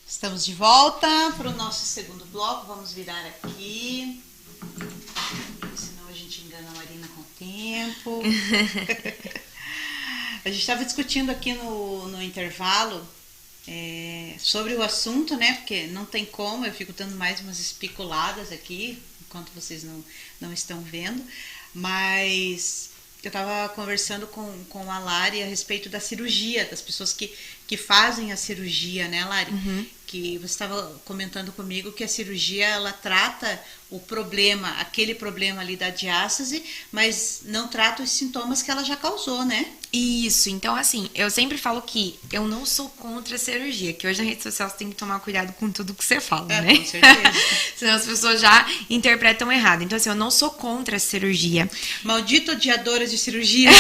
Estamos de volta para o nosso segundo bloco. Vamos virar aqui, senão a gente engana a Marina com o tempo. A gente estava discutindo aqui no intervalo sobre o assunto, né? Porque não tem como, eu fico dando mais umas especuladas aqui, enquanto vocês não estão vendo. Mas eu estava conversando com a Lari a respeito da cirurgia, das pessoas que fazem a cirurgia, né, Lari? Uhum. Que você estava comentando comigo que a cirurgia, ela trata o problema, aquele problema ali da diástase, mas não trata os sintomas que ela já causou, né? Isso, então assim, eu sempre falo que eu não sou contra a cirurgia, que hoje na rede social você tem que tomar cuidado com tudo que você fala, né? Com certeza. Senão as pessoas já interpretam errado. Então assim, eu não sou contra a cirurgia. Maldito odiadoras de cirurgia.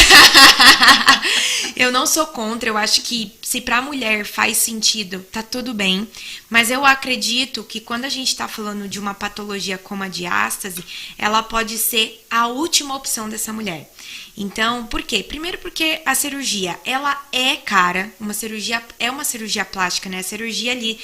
Eu não sou contra, eu acho que se pra mulher faz sentido, tá tudo bem. Mas eu acredito que quando a gente tá falando de uma patologia como a diástase, ela pode ser a última opção dessa mulher. Então, por quê? Primeiro porque a cirurgia, ela é cara, uma cirurgia plástica, né? A cirurgia ali,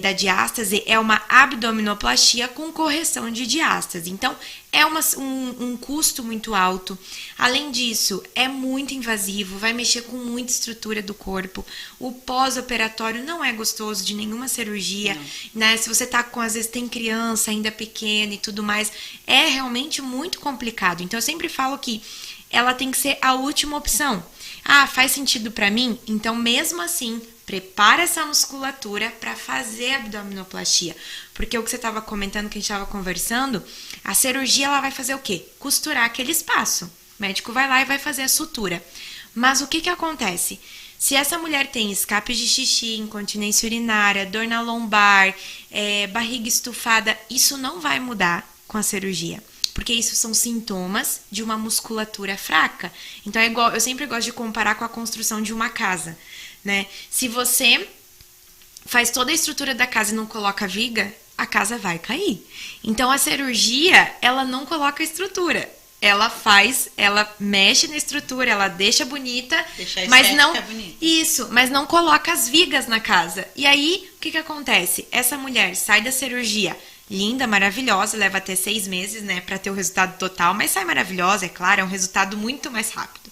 da diástase é uma abdominoplastia com correção de diástase. Então, é um custo muito alto. Além disso, é muito invasivo, vai mexer com muita estrutura do corpo. O pós-operatório não é gostoso de nenhuma cirurgia, né? Se você tá às vezes tem criança ainda pequena e tudo mais, é realmente muito complicado. Então, eu sempre falo que ela tem que ser a última opção. Ah, faz sentido pra mim? Então, mesmo assim, prepara essa musculatura para fazer a abdominoplastia. Porque o que você estava comentando, que a gente estava conversando, a cirurgia ela vai fazer o quê? Costurar aquele espaço. O médico vai lá e vai fazer a sutura. Mas o que acontece? Se essa mulher tem escape de xixi, incontinência urinária, dor na lombar, barriga estufada, isso não vai mudar com a cirurgia. Porque isso são sintomas de uma musculatura fraca. Então, é igual, eu sempre gosto de comparar com a construção de uma casa, né? Se você faz toda a estrutura da casa e não coloca viga, a casa vai cair. Então, a cirurgia, ela não coloca estrutura. Ela mexe na estrutura, ela deixa bonita, mas não bonita. Isso, mas não coloca as vigas na casa. E aí, o que acontece? Essa mulher sai da cirurgia linda, maravilhosa, leva até 6 meses, né, para ter o resultado total, mas sai maravilhosa, é claro, é um resultado muito mais rápido.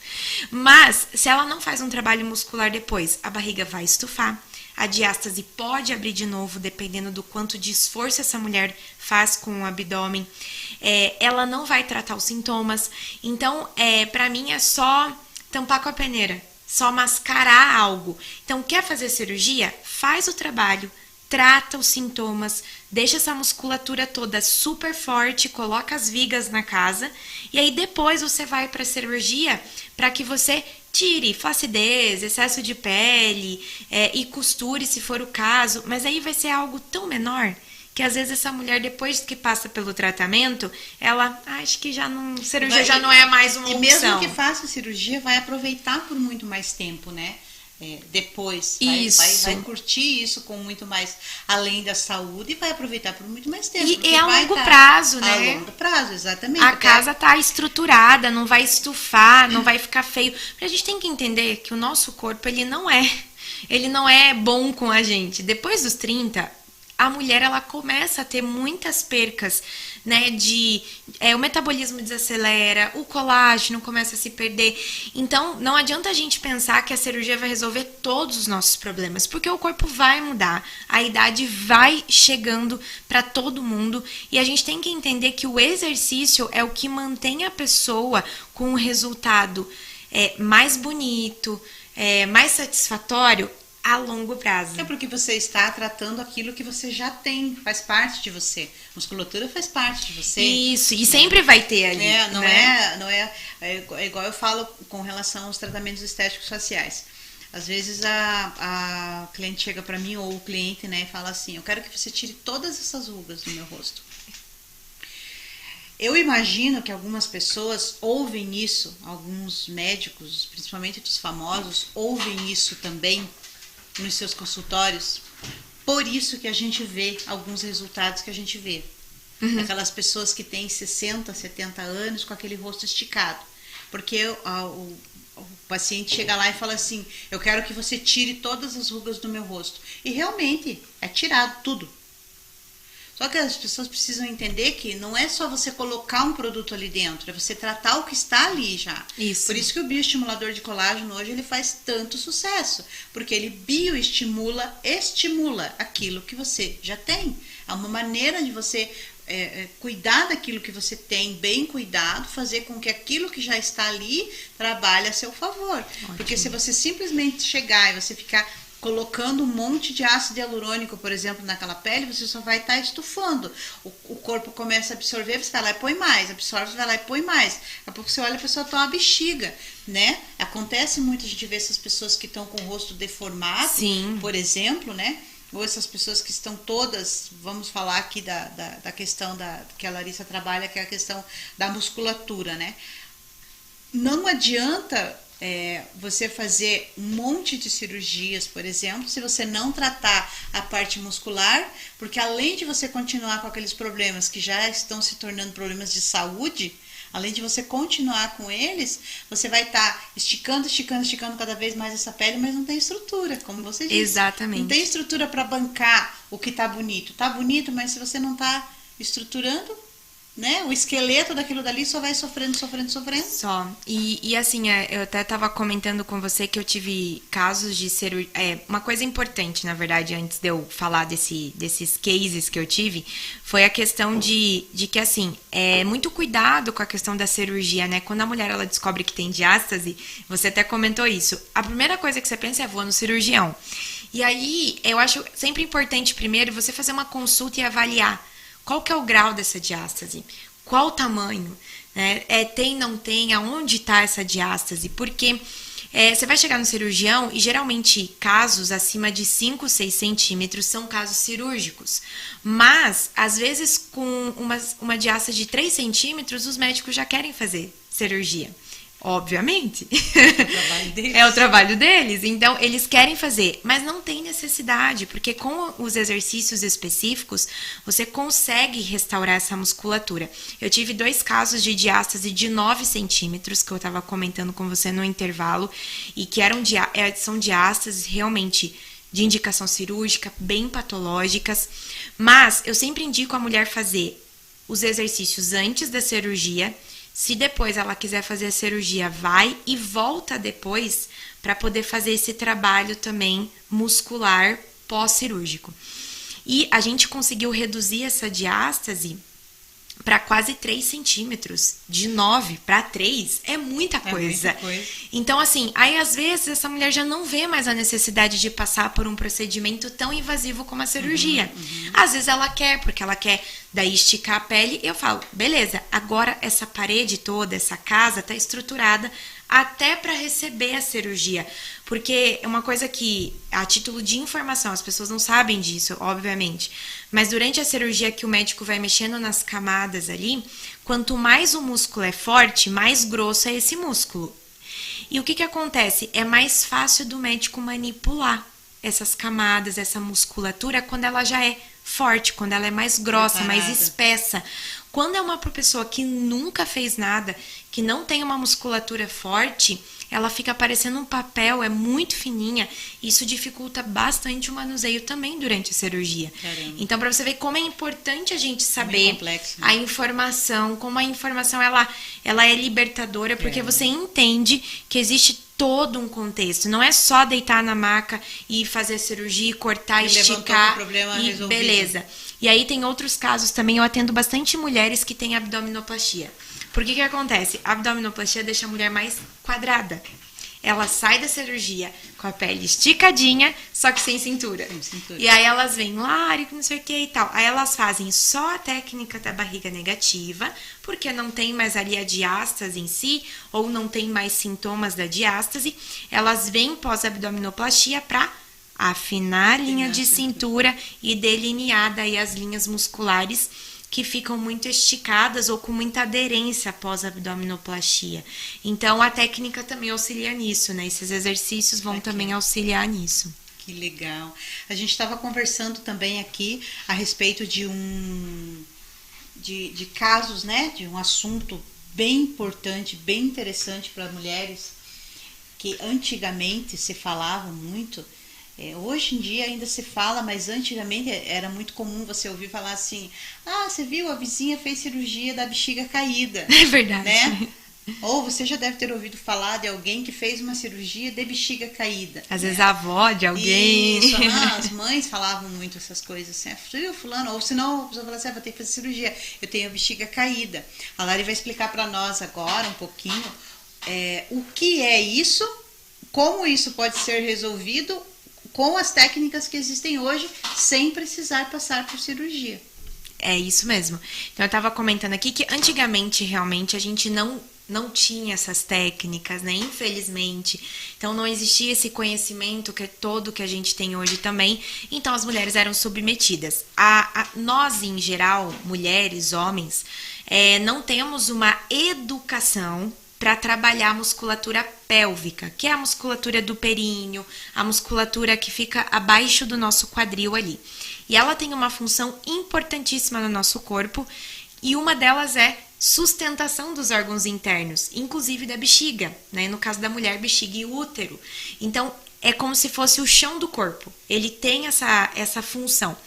Mas, se ela não faz um trabalho muscular depois, a barriga vai estufar, a diástase pode abrir de novo, dependendo do quanto de esforço essa mulher faz com o abdômen, ela não vai tratar os sintomas, então, para mim é só tampar com a peneira, só mascarar algo. Então, quer fazer cirurgia? Faz o trabalho, trata os sintomas, deixa essa musculatura toda super forte, coloca as vigas na casa e aí depois você vai para a cirurgia para que você tire flacidez, excesso de pele e costure se for o caso, mas aí vai ser algo tão menor que às vezes essa mulher depois que passa pelo tratamento, ela acha que cirurgia já não é mais uma opção. E mesmo que faça cirurgia, vai aproveitar por muito mais tempo, né? Depois vai curtir isso com muito mais, além da saúde, e vai aproveitar por muito mais tempo. E a longo prazo, né? A longo prazo, exatamente. A casa tá estruturada, não vai estufar, não vai ficar feio. Porque a gente tem que entender que o nosso corpo, ele não é bom com a gente. Depois dos 30, a mulher, ela começa a ter muitas percas, né, o metabolismo desacelera, o colágeno começa a se perder. Então, não adianta a gente pensar que a cirurgia vai resolver todos os nossos problemas, porque o corpo vai mudar, a idade vai chegando para todo mundo e a gente tem que entender que o exercício é o que mantém a pessoa com um resultado mais bonito, mais satisfatório a longo prazo. É porque você está tratando aquilo que você já tem, faz parte de você. Musculatura faz parte de você. Isso, e sempre vai ter ali. É igual eu falo com relação aos tratamentos estéticos faciais. Às vezes a cliente chega para mim, ou o cliente, né, e fala assim: eu quero que você tire todas essas rugas do meu rosto. Eu imagino que algumas pessoas ouvem isso, alguns médicos, principalmente dos famosos, ouvem isso também nos seus consultórios, por isso que a gente vê alguns resultados que a gente vê. Aquelas pessoas que têm 60, 70 anos com aquele rosto esticado. Porque o paciente chega lá e fala assim: eu quero que você tire todas as rugas do meu rosto. E realmente é tirado tudo. Só que as pessoas precisam entender que não é só você colocar um produto ali dentro, é você tratar o que está ali já. Isso. Por isso que o bioestimulador de colágeno hoje ele faz tanto sucesso, porque ele estimula aquilo que você já tem. É uma maneira de você cuidar daquilo que você tem, bem cuidado, fazer com que aquilo que já está ali trabalhe a seu favor. Ótimo. Porque se você simplesmente chegar e você ficar colocando um monte de ácido hialurônico, por exemplo, naquela pele, você só vai estar estufando. O corpo começa a absorver, você vai lá e põe mais, absorve, você vai lá e põe mais. Daqui a pouco você olha, a pessoa tá uma bexiga, né? Acontece muito a gente ver essas pessoas que estão com o rosto deformado, sim, por exemplo, né? Ou essas pessoas que estão todas, vamos falar aqui da questão que a Larissa trabalha, que é a questão da musculatura, né? Não adianta você fazer um monte de cirurgias, por exemplo, se você não tratar a parte muscular, porque além de você continuar com aqueles problemas que já estão se tornando problemas de saúde, Além de você continuar com eles, você vai estar esticando cada vez mais essa pele, mas não tem estrutura, como você disse. Exatamente. Não tem estrutura para bancar o que tá bonito. Tá bonito, mas se você não tá estruturando, né? O esqueleto daquilo dali só vai sofrendo. Só. E assim, eu até tava comentando com você que eu tive casos de cirurgia. Uma coisa importante, na verdade, antes de eu falar desses cases que eu tive, foi a questão de que, assim, muito cuidado com a questão da cirurgia, né? Quando a mulher, ela descobre que tem diástase, você até comentou isso. A primeira coisa que você pensa é, vou no cirurgião. E aí, eu acho sempre importante, primeiro, você fazer uma consulta e avaliar qual que é o grau dessa diástase, qual o tamanho, né? Tem, não tem, aonde está essa diástase, porque você vai chegar no cirurgião e geralmente casos acima de 5, 6 centímetros são casos cirúrgicos, mas às vezes com uma diástase de 3 centímetros os médicos já querem fazer cirurgia. Obviamente. É o trabalho deles. Então, eles querem fazer, mas não tem necessidade, porque com os exercícios específicos, você consegue restaurar essa musculatura. Eu tive 2 casos de diástase de 9 centímetros, que eu estava comentando com você no intervalo, e que são diástases realmente de indicação cirúrgica, bem patológicas, mas eu sempre indico a mulher fazer os exercícios antes da cirurgia. Se depois ela quiser fazer a cirurgia, vai e volta depois para poder fazer esse trabalho também muscular pós-cirúrgico. E a gente conseguiu reduzir essa diástase para quase 3 centímetros. De 9 para 3 é muita coisa. Então, assim, aí às vezes essa mulher já não vê mais a necessidade de passar por um procedimento tão invasivo como a cirurgia. Às vezes ela quer, porque ela quer daí esticar a pele. Eu falo, beleza, agora essa parede toda, essa casa tá estruturada até para receber a cirurgia. Porque é uma coisa que, a título de informação, as pessoas não sabem disso, obviamente, mas durante a cirurgia que o médico vai mexendo nas camadas ali, quanto mais o músculo é forte, mais grosso é esse músculo. E o que acontece? É mais fácil do médico manipular essas camadas, essa musculatura, quando ela já é forte, quando ela é mais grossa, mais espessa. Quando é uma pessoa que nunca fez nada, que não tem uma musculatura forte, ela fica parecendo um papel, é muito fininha. Isso dificulta bastante o manuseio também durante a cirurgia. Caramba. Então, para você ver como é importante a gente saber complexo, né? A informação, como a informação ela é libertadora, porque você entende que existe todo um contexto. Não é só deitar na maca e fazer a cirurgia, cortar, esticar e resolvido. Beleza. E aí tem outros casos também, eu atendo bastante mulheres que têm abdominoplastia. Por que acontece? A abdominoplastia deixa a mulher mais quadrada. Ela sai da cirurgia com a pele esticadinha, só que sem cintura. E aí elas vêm lá, não sei o que e tal. Aí elas fazem só a técnica da barriga negativa, porque não tem mais ali a diástase em si, ou não tem mais sintomas da diástase. Elas vêm pós-abdominoplastia para afinar a linha de cintura e delinear daí as linhas musculares que ficam muito esticadas ou com muita aderência após a abdominoplastia. Então, a técnica também auxilia nisso, né? Esses exercícios vão também auxiliar nisso. Que legal. A gente estava conversando também aqui a respeito de de casos, né? De um assunto bem importante, bem interessante para mulheres, que antigamente se falava muito. Hoje em dia ainda se fala, mas antigamente era muito comum você ouvir falar assim: ah, você viu, a vizinha fez cirurgia da bexiga caída. É verdade. Né? Ou você já deve ter ouvido falar de alguém que fez uma cirurgia de bexiga caída. Às vezes a avó de alguém. Isso, as mães falavam muito essas coisas assim, fulano, ou senão a pessoa fala assim, vou ter que fazer cirurgia, eu tenho a bexiga caída. A Lari vai explicar para nós agora um pouquinho o que é isso, como isso pode ser resolvido com as técnicas que existem hoje, sem precisar passar por cirurgia. É isso mesmo. Então, eu estava comentando aqui que antigamente, realmente, a gente não tinha essas técnicas, né? Infelizmente. Então, não existia esse conhecimento que a gente tem hoje também. Então, as mulheres eram submetidas. Nós, em geral, mulheres, homens, não temos uma educação para trabalhar a musculatura pélvica, que é a musculatura do períneo, a musculatura que fica abaixo do nosso quadril ali. E ela tem uma função importantíssima no nosso corpo, e uma delas é sustentação dos órgãos internos, inclusive da bexiga, né? No caso da mulher, bexiga e útero. Então, é como se fosse o chão do corpo. Ele tem essa função.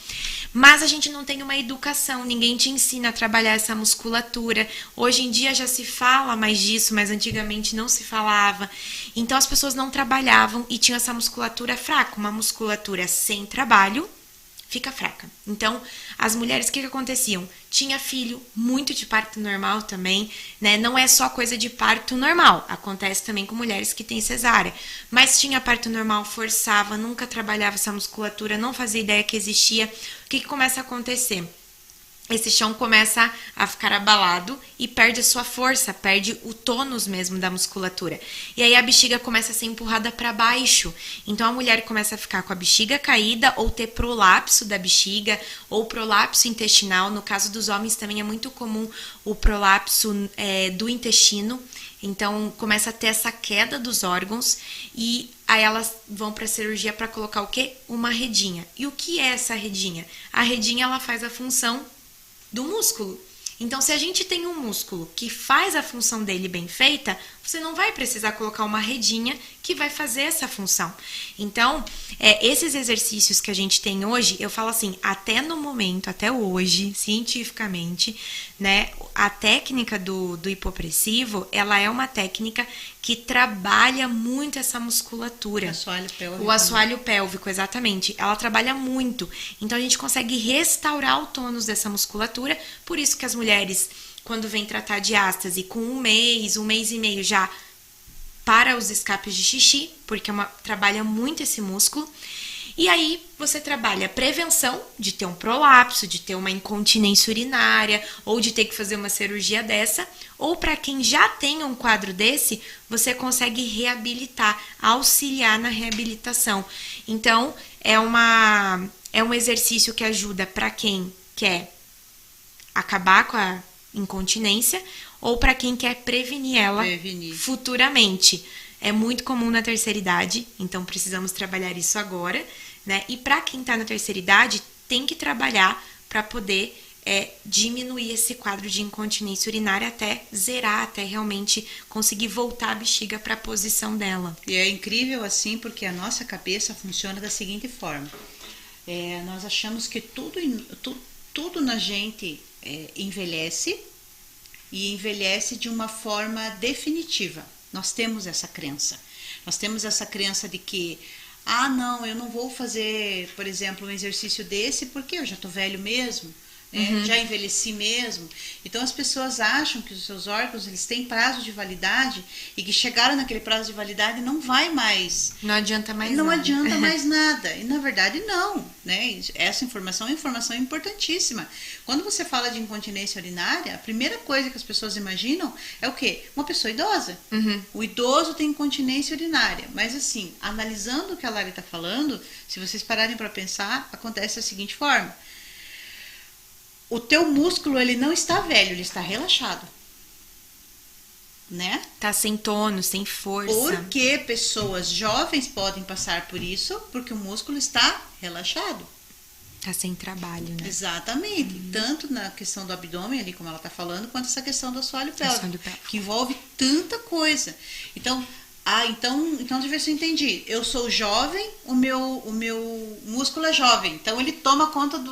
Mas a gente não tem uma educação, ninguém te ensina a trabalhar essa musculatura. Hoje em dia já se fala mais disso, mas antigamente não se falava. Então as pessoas não trabalhavam e tinham essa musculatura fraca. Uma musculatura sem trabalho fica fraca. Então, as mulheres, o que aconteciam? Tinha filho, muito de parto normal também, né? Não é só coisa de parto normal, acontece também com mulheres que têm cesárea. Mas tinha parto normal, forçava, nunca trabalhava essa musculatura, não fazia ideia que existia. O que começa a acontecer? Esse chão começa a ficar abalado e perde a sua força, perde o tônus mesmo da musculatura. E aí a bexiga começa a ser empurrada para baixo. Então a mulher começa a ficar com a bexiga caída ou ter prolapso da bexiga ou prolapso intestinal. No caso dos homens também é muito comum o prolapso do intestino. Então começa a ter essa queda dos órgãos e aí elas vão para a cirurgia para colocar o quê? Uma redinha. E o que é essa redinha? A redinha ela faz a função do músculo. Então, se a gente tem um músculo que faz a função dele bem feita, você não vai precisar colocar uma redinha que vai fazer essa função. Então, esses exercícios que a gente tem hoje, eu falo assim, até no momento, até hoje, cientificamente, né, a técnica do hipopressivo, ela é uma técnica que trabalha muito essa musculatura. O assoalho pélvico, exatamente. Ela trabalha muito. Então, a gente consegue restaurar o tônus dessa musculatura. Por isso que as mulheres, quando vêm tratar de ástase, com um mês e meio já para os escapes de xixi, porque trabalha muito esse músculo. E aí você trabalha a prevenção de ter um prolapso, de ter uma incontinência urinária, ou de ter que fazer uma cirurgia dessa, ou para quem já tem um quadro desse, você consegue reabilitar, auxiliar na reabilitação. Então, é um exercício que ajuda para quem quer acabar com a incontinência, ou para quem quer prevenir ela futuramente. É muito comum na terceira idade, então precisamos trabalhar isso agora, né? E para quem está na terceira idade, tem que trabalhar para poder diminuir esse quadro de incontinência urinária até zerar, até realmente conseguir voltar a bexiga para a posição dela. E é incrível assim, porque a nossa cabeça funciona da seguinte forma. Nós achamos que tudo na gente envelhece, e envelhece de uma forma definitiva. Nós temos essa crença. Nós temos essa crença de que, não, eu não vou fazer, por exemplo, um exercício desse porque eu já tô velho mesmo, né? Já envelheci mesmo. Então as pessoas acham que os seus órgãos eles têm prazo de validade e que chegaram naquele prazo de validade não vai mais. Não adianta mais nada. Não nada. adianta mais nada. E na verdade não, né? Essa informação é informação importantíssima. Quando você fala de incontinência urinária, a primeira coisa que as pessoas imaginam é o quê? Uma pessoa idosa. O idoso tem incontinência urinária. Mas assim, analisando o que a Lari está falando, se vocês pararem para pensar, acontece da seguinte forma. O teu músculo, ele não está velho, ele está relaxado. Né? Tá sem tônus, sem força. Porque pessoas jovens podem passar por isso, porque o músculo está relaxado. Tá sem trabalho, né? Exatamente. Tanto na questão do abdômen, ali como ela tá falando, quanto essa questão do assoalho pélvico, que envolve tanta coisa. Então de ver se eu entendi. Eu sou jovem, o meu músculo é jovem, então ele toma conta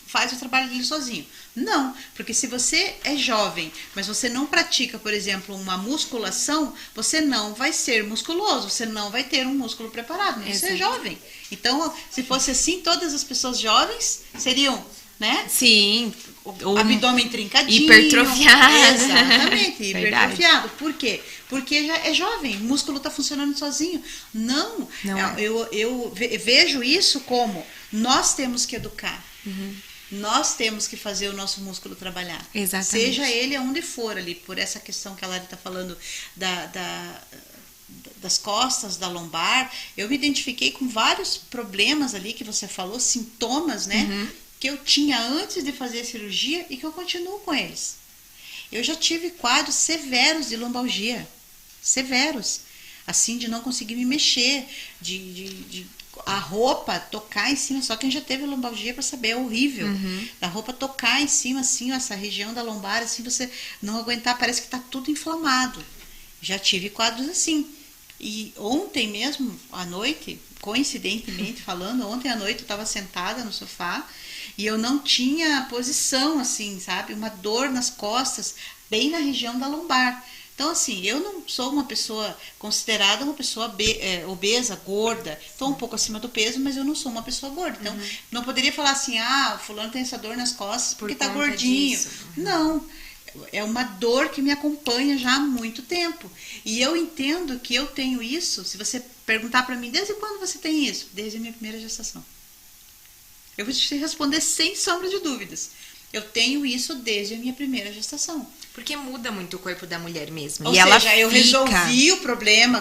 faz o trabalho dele sozinho. Não, porque se você é jovem, mas você não pratica, por exemplo, uma musculação, você não vai ser musculoso, você não vai ter um músculo preparado, mas você é jovem. Então, se fosse assim, todas as pessoas jovens seriam, né? Sim. O abdômen trincadinho. Hipertrofiado. Exatamente, hipertrofiado. Por quê? Porque já é jovem, o músculo está funcionando sozinho. Não eu vejo isso como nós temos que educar. Nós temos que fazer o nosso músculo trabalhar. Exatamente. Seja ele aonde for ali, por essa questão que a Lari está falando das costas, da lombar. Eu me identifiquei com vários problemas ali que você falou, sintomas, né? Que eu tinha antes de fazer a cirurgia e que eu continuo com eles. Eu já tive quadros severos de lombalgia. Severos. Assim, de não conseguir me mexer, de a roupa tocar em cima, só quem já teve lombalgia para saber, é horrível. A roupa tocar em cima, assim, essa região da lombar, assim, você não aguentar, parece que tá tudo inflamado. Já tive quadros assim. E ontem mesmo, à noite, coincidentemente falando, ontem à noite eu estava sentada no sofá e eu não tinha posição, assim, sabe? Uma dor nas costas, bem na região da lombar. Então, assim, eu não sou uma pessoa considerada uma pessoa obesa, gorda. Estou um pouco acima do peso, mas eu não sou uma pessoa gorda. Então, não poderia falar assim, o fulano tem essa dor nas costas porque tá gordinho. Não, é uma dor que me acompanha já há muito tempo. E eu entendo que eu tenho isso, se você perguntar para mim, desde quando você tem isso? Desde a minha primeira gestação. Eu vou te responder sem sombra de dúvidas. Eu tenho isso desde a minha primeira gestação. Porque muda muito o corpo da mulher mesmo. Ou seja, eu resolvi o problema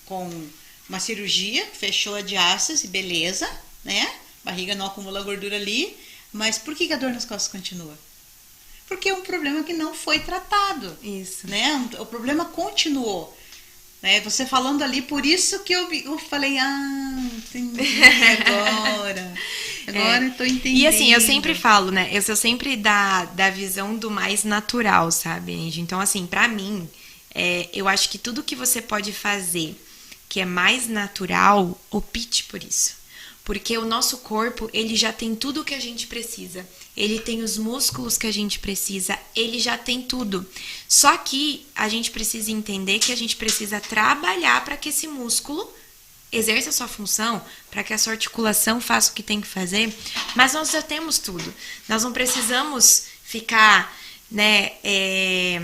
com uma cirurgia, fechou a diástase, beleza, né? Barriga não acumula gordura ali. Mas por que a dor nas costas continua? Porque é um problema que não foi tratado. Isso. Né? O problema continuou. Né? Você falando ali, por isso que eu falei, entendi agora. Agora eu tô entendendo. E assim, eu sempre falo, né? Eu sou sempre da visão do mais natural, sabe, Angie? Então, assim, pra mim, eu acho que tudo que você pode fazer que é mais natural, opte por isso. Porque o nosso corpo, ele já tem tudo o que a gente precisa. Ele tem os músculos que a gente precisa. Ele já tem tudo. Só que a gente precisa entender que a gente precisa trabalhar para que esse músculo exerça a sua função, para que a sua articulação faça o que tem que fazer. Mas nós já temos tudo. Nós não precisamos ficar, né?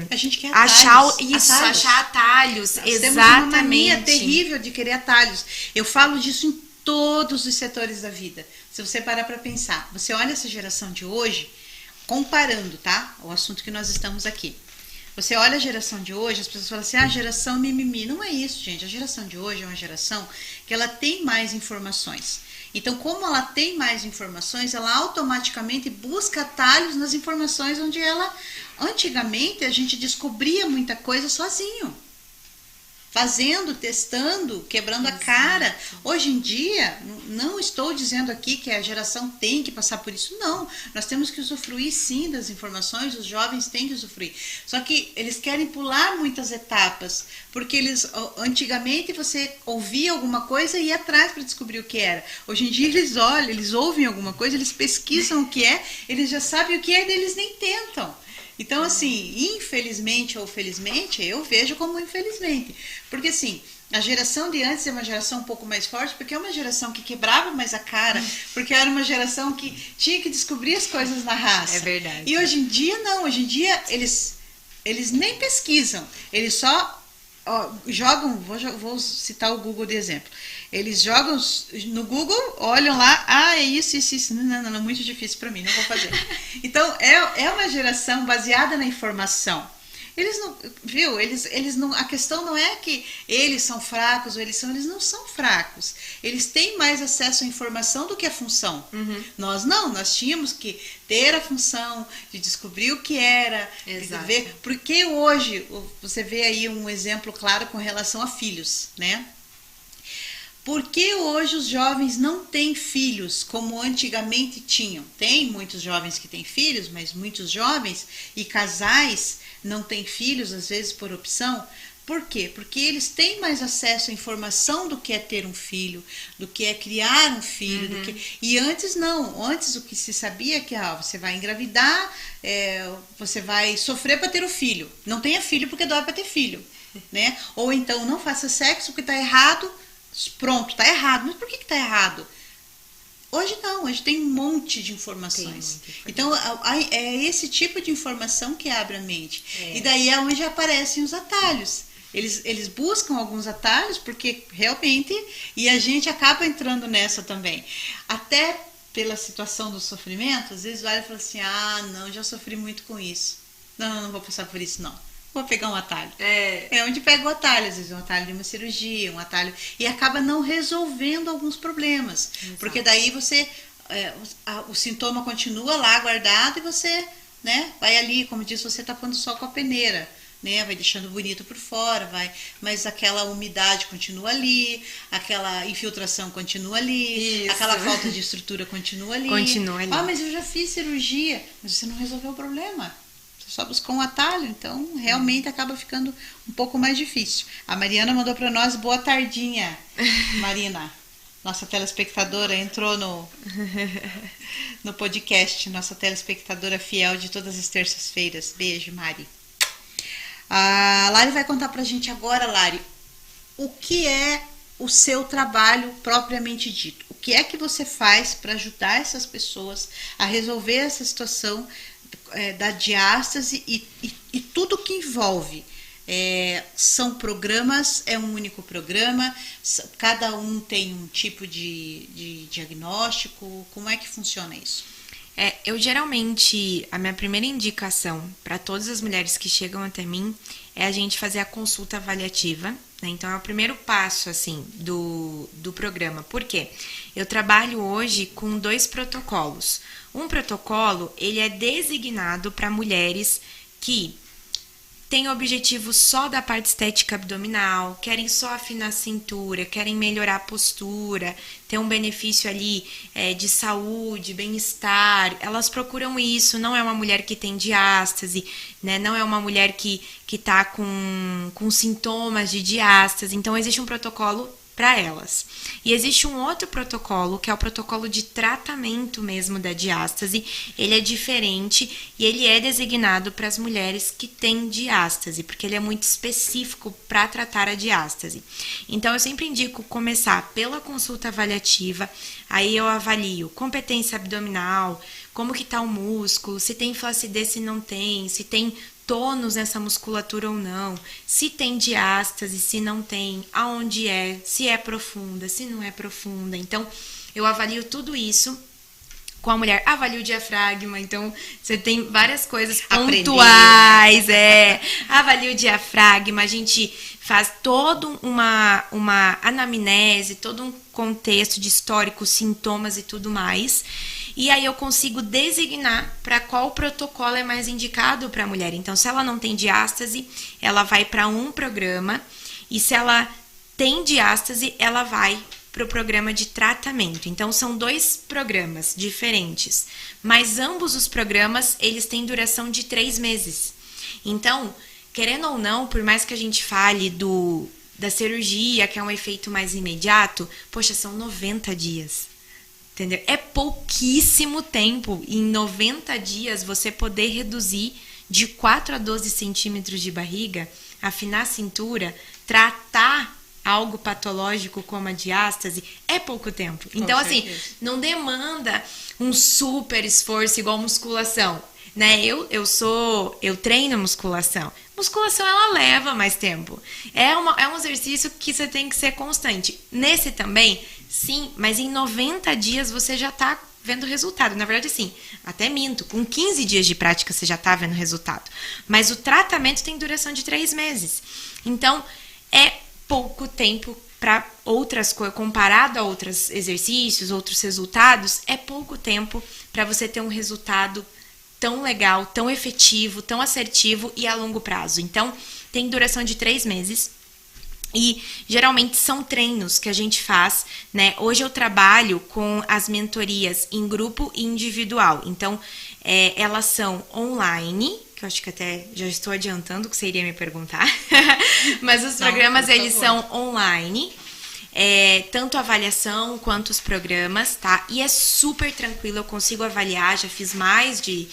A gente quer atalhos. Achar atalhos. Nós exatamente. temos uma mania terrível de querer atalhos. Eu falo disso em todos os setores da vida. Se você parar para pensar, você olha essa geração de hoje, comparando, tá? O assunto que nós estamos aqui. Você olha a geração de hoje, as pessoas falam assim, a geração mimimi. Não é isso, gente. A geração de hoje é uma geração que ela tem mais informações. Então, como ela tem mais informações, ela automaticamente busca atalhos nas informações onde ela... Antigamente, a gente descobria muita coisa sozinho. Fazendo, testando, quebrando a cara. Hoje em dia, não estou dizendo aqui que a geração tem que passar por isso, não. Nós temos que usufruir sim das informações, os jovens têm que usufruir. Só que eles querem pular muitas etapas, porque antigamente você ouvia alguma coisa e ia atrás para descobrir o que era. Hoje em dia eles olham, eles ouvem alguma coisa, eles pesquisam o que é, eles já sabem o que é e eles nem tentam. Então, assim, infelizmente ou felizmente, eu vejo como infelizmente. Porque, assim, a geração de antes é uma geração um pouco mais forte, porque é uma geração que quebrava mais a cara, porque era uma geração que tinha que descobrir as coisas na raça. É verdade. E hoje em dia, não. Hoje em dia, eles nem pesquisam. Eles só jogam, vou citar o Google de exemplo. Eles jogam no Google, olham lá, é isso. Não, é muito difícil para mim, não vou fazer. Então, é uma geração baseada na informação. Eles não, viu? Eles não, a questão não é que eles são fracos ou eles não são fracos. Eles têm mais acesso à informação do que a função. Nós não, nós tínhamos que ter a função de descobrir o que era, de ver, porque hoje você vê aí um exemplo claro com relação a filhos, né? Por que hoje os jovens não têm filhos como antigamente tinham? Tem muitos jovens que têm filhos, mas muitos jovens e casais não têm filhos, às vezes por opção. Por quê? Porque eles têm mais acesso à informação do que é ter um filho, do que é criar um filho. E antes não, antes o que se sabia é que você vai engravidar, você vai sofrer para ter o filho. Não tenha filho porque dói para ter filho, né? Ou então não faça sexo porque está errado. Pronto, tá errado. Mas por que tá errado? Hoje não, hoje tem um monte de informações. Então, é esse tipo de informação que abre a mente. E daí é onde aparecem os atalhos. Eles buscam alguns atalhos, porque realmente... E a gente acaba entrando nessa também. Até pela situação do sofrimento, às vezes olha e fala assim, não, já sofri muito com isso. Não vou passar por isso, não. Vou pegar um atalho. É onde pega o atalho, às vezes um atalho de uma cirurgia, um atalho, e acaba não resolvendo alguns problemas. Exato. Porque daí você, o sintoma continua lá guardado e você, né, vai ali, como diz, você tá pondo sol com a peneira. né? Vai deixando bonito por fora, mas aquela umidade continua ali, aquela infiltração continua ali, Isso. aquela falta de estrutura continua ali. Continua ali. Ah, mas eu já fiz cirurgia, mas você não resolveu o problema. Você só buscou um atalho, então realmente acaba ficando um pouco mais difícil. A Mariana mandou para nós boa tardinha, Marina. Nossa telespectadora entrou no podcast, nossa telespectadora fiel de todas as terças-feiras. Beijo, Mari. A Lari vai contar pra gente agora, Lari, o que é o seu trabalho propriamente dito. O que é que você faz para ajudar essas pessoas a resolver essa situação da diástase e tudo que envolve. São programas, é um único programa, cada um tem um tipo de diagnóstico, como é que funciona isso? Eu geralmente, a minha primeira indicação para todas as mulheres que chegam até mim é a gente fazer a consulta avaliativa, né? Então é o primeiro passo assim do programa. Por quê? Eu trabalho hoje com 2 protocolos. Um protocolo, ele é designado para mulheres que têm objetivo só da parte estética abdominal, querem só afinar a cintura, querem melhorar a postura, ter um benefício ali de saúde, bem-estar. Elas procuram isso, não é uma mulher que tem diástase, né? Não é uma mulher que está com sintomas de diástase. Então, existe um protocolo para elas. E existe um outro protocolo, que é o protocolo de tratamento mesmo da diástase. Ele é diferente e ele é designado para as mulheres que têm diástase, porque ele é muito específico para tratar a diástase. Então, eu sempre indico começar pela consulta avaliativa, aí eu avalio competência abdominal, como que está o músculo, se tem flacidez, se não tem, se tem tônus nessa musculatura ou não, se tem diástase, se não tem, aonde é, se é profunda, se não é profunda. Então, eu avalio tudo isso com a mulher. Avalio o diafragma, então você tem várias coisas pontuais, avalio o diafragma, a gente faz toda uma anamnese, todo um contexto de histórico, sintomas e tudo mais. E aí eu consigo designar para qual protocolo é mais indicado para a mulher. Então, se ela não tem diástase, ela vai para um programa. E se ela tem diástase, ela vai para o programa de tratamento. Então, são 2 programas diferentes. Mas ambos os programas, eles têm duração de 3 meses. Então, querendo ou não, por mais que a gente fale da cirurgia, que é um efeito mais imediato, poxa, são 90 dias. Entendeu? É pouquíssimo tempo. Em 90 dias, você poder reduzir de 4 a 12 centímetros de barriga, afinar a cintura, tratar algo patológico como a diástase, é pouco tempo. Então, assim, não demanda um super esforço igual musculação, né? Eu treino musculação. Musculação, ela leva mais tempo. É um exercício que você tem que ser constante. Nesse também, sim, mas em 90 dias você já tá vendo resultado. Na verdade, assim, até minto, com 15 dias de prática você já tá vendo resultado. Mas o tratamento tem duração de 3 meses. Então, é pouco tempo para outras coisas, comparado a outros exercícios, outros resultados, é pouco tempo para você ter um resultado tão legal, tão efetivo, tão assertivo e a longo prazo. Então, tem duração de 3 meses. E geralmente são treinos que a gente faz, né? Hoje eu trabalho com as mentorias em grupo e individual. Então, elas são online, que eu acho que até já estou adiantando o que você iria me perguntar. Mas os programas, eles são online. Tanto a avaliação quanto os programas, tá? E é super tranquilo, eu consigo avaliar, já fiz mais de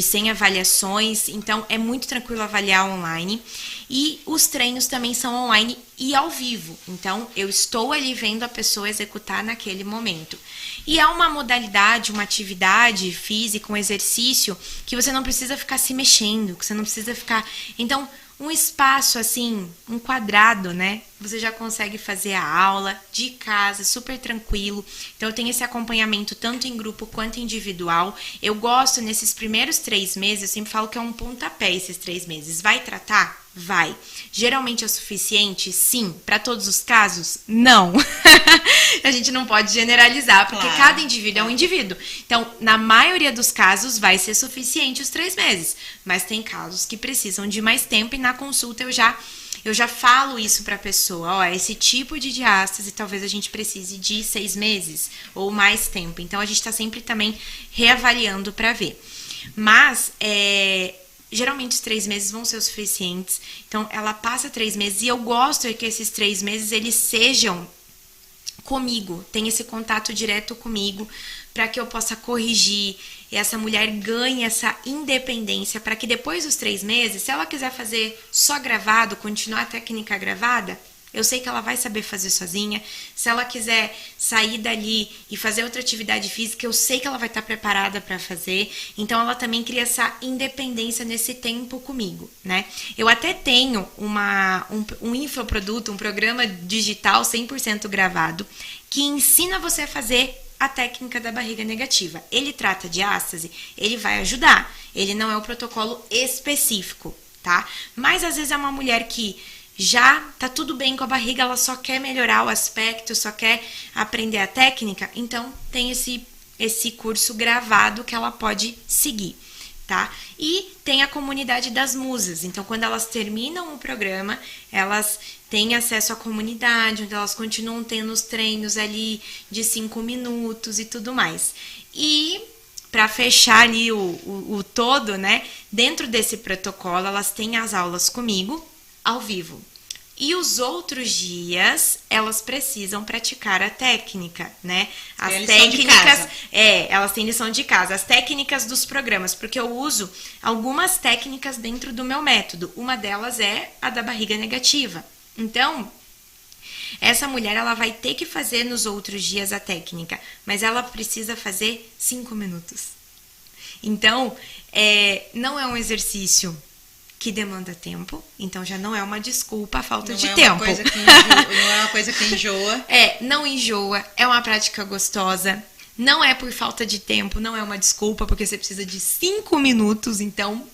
100 avaliações, então é muito tranquilo avaliar online. E os treinos também são online e ao vivo, então eu estou ali vendo a pessoa executar naquele momento. E é uma modalidade, uma atividade física, um exercício que você não precisa ficar se mexendo, que você não precisa ficar... Então, um espaço assim, um quadrado, né? Você já consegue fazer a aula de casa, super tranquilo. Então, eu tenho esse acompanhamento tanto em grupo quanto individual. Eu gosto, nesses primeiros 3 meses, eu sempre falo que é um pontapé esses 3 meses. Vai tratar? Vai. Geralmente é suficiente? Sim. Para todos os casos? Não. A gente não pode generalizar, porque Claro, cada indivíduo é um indivíduo. Então, na maioria dos casos, vai ser suficiente os 3 meses. Mas tem casos que precisam de mais tempo e na consulta eu já falo isso para a pessoa. Ó, esse tipo de diástase talvez a gente precise de 6 meses ou mais tempo. Então, a gente está sempre também reavaliando para ver. Mas, geralmente os 3 meses vão ser o suficientes. Então, ela passa 3 meses e eu gosto que esses 3 meses eles sejam comigo, tenha esse contato direto comigo, para que eu possa corrigir e essa mulher ganhe essa independência, para que depois dos 3 meses, se ela quiser fazer só gravado, continuar a técnica gravada, eu sei que ela vai saber fazer sozinha. Se ela quiser sair dali e fazer outra atividade física, eu sei que ela vai estar preparada para fazer. Então, ela também cria essa independência nesse tempo comigo, né? Eu até tenho um infoproduto, um programa digital 100% gravado, que ensina você a fazer a técnica da barriga negativa. Ele trata de diástase, ele vai ajudar. Ele não é o protocolo específico, tá? Mas, às vezes, é uma mulher que já tá tudo bem com a barriga, ela só quer melhorar o aspecto, só quer aprender a técnica, então tem esse curso gravado que ela pode seguir, tá? E tem a comunidade das musas, então quando elas terminam o programa, elas têm acesso à comunidade, onde elas continuam tendo os treinos ali de 5 minutos e tudo mais. E para fechar ali o todo, né, dentro desse protocolo, elas têm as aulas comigo, ao vivo. E os outros dias, elas precisam praticar a técnica, né? As técnicas, elas têm lição de casa. As técnicas dos programas, porque eu uso algumas técnicas dentro do meu método. Uma delas é a da barriga negativa. Então, essa mulher, ela vai ter que fazer nos outros dias a técnica, mas ela precisa fazer 5 minutos. Então, não é um exercício que demanda tempo, então já não é uma desculpa a falta de tempo. Não é uma coisa que enjoa. Não enjoa, é uma prática gostosa, não é por falta de tempo, não é uma desculpa, porque você precisa de 5 minutos, então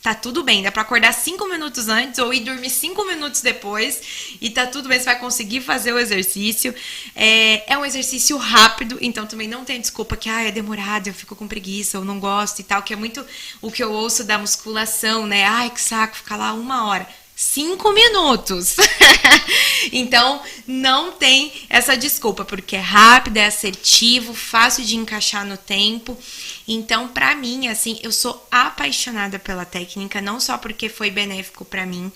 tá tudo bem, dá pra acordar 5 minutos antes ou ir dormir 5 minutos depois e tá tudo bem, você vai conseguir fazer o exercício. É um exercício rápido, então também não tem desculpa que é demorado, eu fico com preguiça ou não gosto e tal, que é muito o que eu ouço da musculação, né? Ai, que saco, ficar lá 1 hora. 5 minutos. Então, não tem essa desculpa, porque é rápido, é assertivo, fácil de encaixar no tempo. Então, pra mim, assim, eu sou apaixonada pela técnica, não só porque foi benéfico pra mim,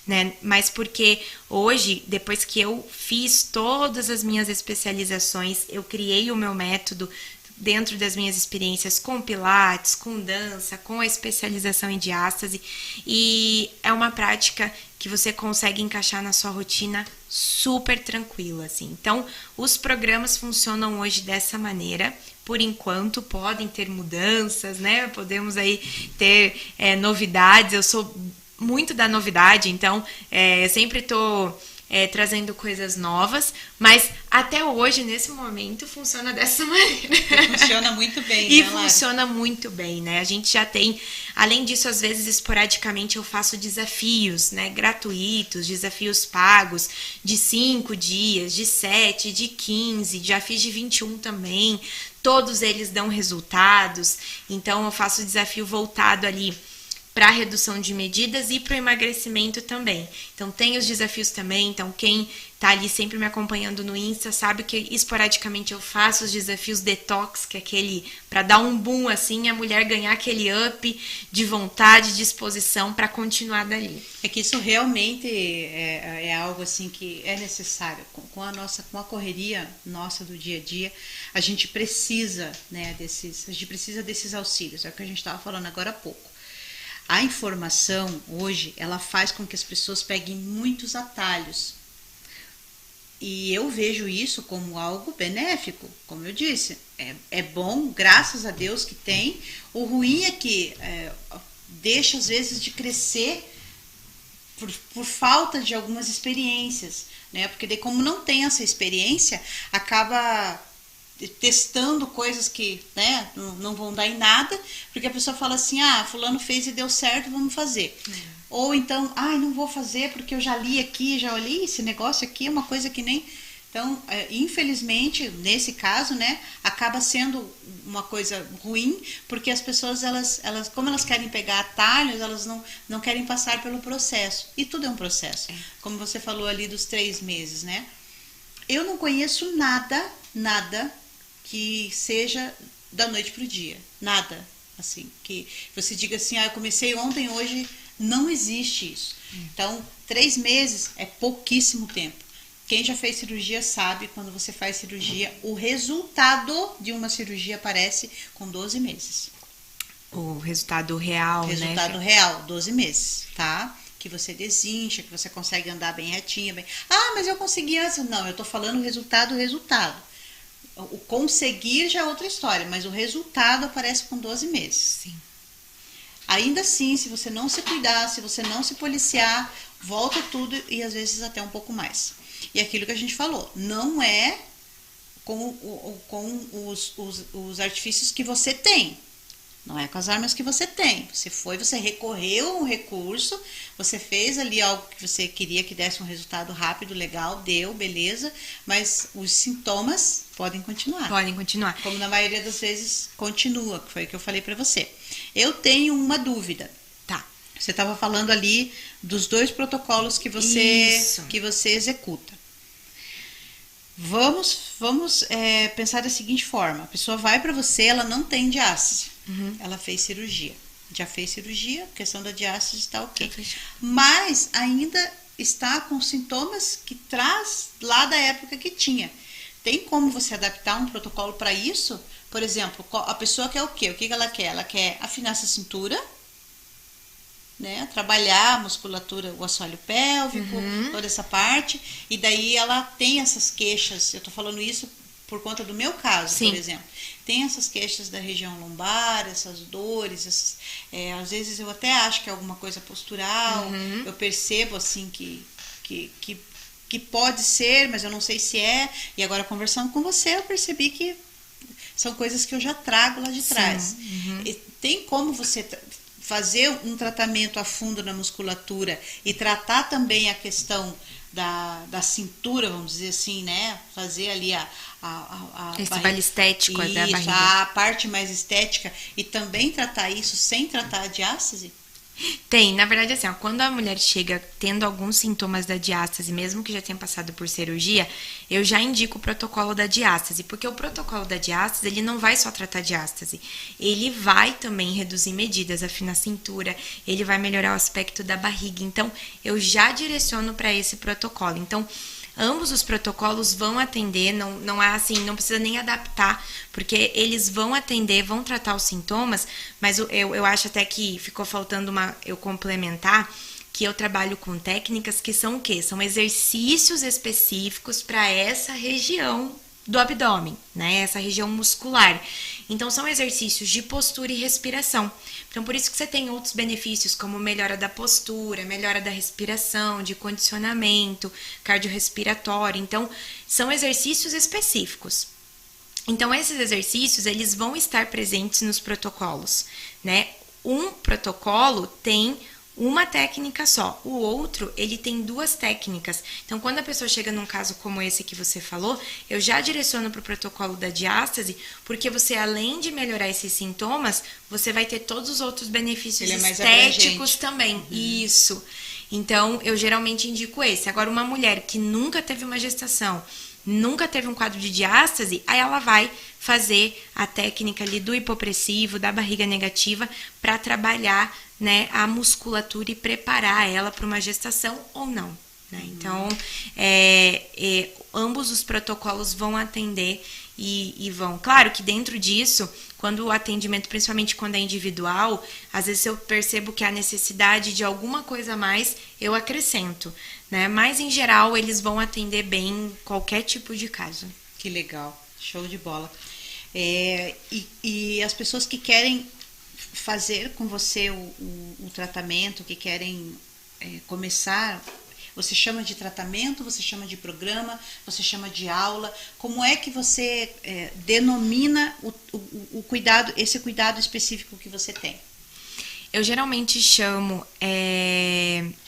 né, mas porque hoje, depois que eu fiz todas as minhas especializações, eu criei o meu método dentro das minhas experiências com pilates, com dança, com a especialização em diástase, e é uma prática que você consegue encaixar na sua rotina super tranquila, assim. Então, os programas funcionam hoje dessa maneira. Por enquanto, podem ter mudanças, né? Podemos aí ter novidades. Eu sou muito da novidade, então eu sempre tô trazendo coisas novas, mas até hoje, nesse momento, funciona dessa maneira. E funciona muito bem, E né, Lara? funciona muito bem, né? A gente já tem, além disso, às vezes, esporadicamente, eu faço desafios, né? Gratuitos, desafios pagos, de 5 dias, de 7, de 15, já fiz de 21 também. Todos eles dão resultados, então eu faço desafio voltado ali para a redução de medidas e para o emagrecimento também. Então, tem os desafios também. Então, quem tá ali sempre me acompanhando no Insta sabe que esporadicamente eu faço os desafios detox, que é aquele para dar um boom assim, a mulher ganhar aquele up de vontade, disposição para continuar dali. É que isso realmente é algo assim que é necessário. Com a correria nossa do dia a dia, a gente precisa, né, desses auxílios. É o que a gente estava falando agora há pouco. A informação hoje, ela faz com que as pessoas peguem muitos atalhos. E eu vejo isso como algo benéfico, como eu disse. É bom, graças a Deus que tem. O ruim é que deixa, às vezes, de crescer por falta de algumas experiências, né? Porque daí, como não tem essa experiência, acaba testando coisas que, né, não vão dar em nada, porque a pessoa fala assim, fulano fez e deu certo, vamos fazer. Ou então, não vou fazer porque eu já li aqui, já olhei, esse negócio aqui é uma coisa que nem... Então, infelizmente, nesse caso, né, acaba sendo uma coisa ruim, porque as pessoas, elas como elas querem pegar atalhos, elas não querem passar pelo processo. E tudo é um processo. Como você falou ali dos 3 meses, né? Eu não conheço nada que seja da noite pro dia. Nada. Assim, que você diga assim, eu comecei ontem, hoje, não existe isso. Então, 3 meses é pouquíssimo tempo. Quem já fez cirurgia sabe, quando você faz cirurgia, o resultado de uma cirurgia aparece com 12 meses. O resultado real, né? Resultado real, 12 meses, tá? Que você desincha, que você consegue andar bem retinha, bem... mas eu consegui antes. Não, eu tô falando o resultado. O conseguir já é outra história, mas o resultado aparece com 12 meses. Sim. Ainda assim, se você não se cuidar, se você não se policiar, volta tudo e às vezes até um pouco mais. E aquilo que a gente falou, não é com os artifícios que você tem. Não é com as armas que você tem. Você recorreu a um recurso, você fez ali algo que você queria que desse um resultado rápido, legal, deu, beleza, mas os sintomas podem continuar. Podem continuar. Como na maioria das vezes continua, que foi o que eu falei pra você. Eu tenho uma dúvida. Tá. Você estava falando ali dos 2 protocolos que você executa. Vamos pensar da seguinte forma. A pessoa vai para você, ela não tem diástase. Ela fez cirurgia. Já fez cirurgia, a questão da diástase está ok. Mas ainda está com sintomas que traz lá da época que tinha. Tem como você adaptar um protocolo para isso? Por exemplo, a pessoa quer o quê? O que ela quer? Ela quer afinar essa cintura, né? Trabalhar a musculatura, o assoalho pélvico, toda essa parte, e daí ela tem essas queixas. Eu tô falando isso por conta do meu caso, Sim. por exemplo. Tem essas queixas da região lombar, essas dores, às vezes eu até acho que é alguma coisa postural, eu percebo assim que pode ser, mas eu não sei se é, e agora conversando com você eu percebi que são coisas que eu já trago lá de trás. E tem como você fazer um tratamento a fundo na musculatura e tratar também a questão da cintura, vamos dizer assim, né? Fazer ali esse trabalho estético da barriga. A parte mais estética e também tratar isso sem tratar a diástase? Tem, na verdade, assim, quando a mulher chega tendo alguns sintomas da diástase, mesmo que já tenha passado por cirurgia, eu já indico o protocolo da diástase, porque o protocolo da diástase, ele não vai só tratar diástase, ele vai também reduzir medidas, afinar a cintura, ele vai melhorar o aspecto da barriga, então eu já direciono para esse protocolo. Então, ambos os protocolos vão atender, não é assim, não precisa nem adaptar, porque eles vão atender, vão tratar os sintomas, mas eu acho até que ficou faltando eu complementar, que eu trabalho com técnicas que são o quê? São exercícios específicos para essa região do abdômen, né? Essa região muscular. Então, são exercícios de postura e respiração. Então, por isso que você tem outros benefícios, como melhora da postura, melhora da respiração, de condicionamento, cardiorrespiratório. Então, são exercícios específicos. Então, esses exercícios, eles vão estar presentes nos protocolos, né? Um protocolo tem uma técnica só, o outro, ele tem 2 técnicas. Então, quando a pessoa chega num caso como esse que você falou, eu já direciono para o protocolo da diástase, porque você, além de melhorar esses sintomas, você vai ter todos os outros benefícios estéticos também. Isso. Então, eu geralmente indico esse. Agora, uma mulher que nunca teve uma gestação, nunca teve um quadro de diástase, aí ela vai fazer a técnica ali do hipopressivo, da barriga negativa, para trabalhar, né, a musculatura e preparar ela para uma gestação ou não, né? Então, ambos os protocolos vão atender e vão. Claro que dentro disso, quando o atendimento, principalmente quando é individual, às vezes eu percebo que há necessidade de alguma coisa a mais, eu acrescento, né? Mas, em geral, eles vão atender bem qualquer tipo de caso. Que legal, show de bola. E as pessoas que querem fazer com você o tratamento, que querem começar, Você chama de tratamento, você chama de programa, você chama de aula? Como é que você denomina o cuidado, esse cuidado específico que você tem? Eu geralmente chamo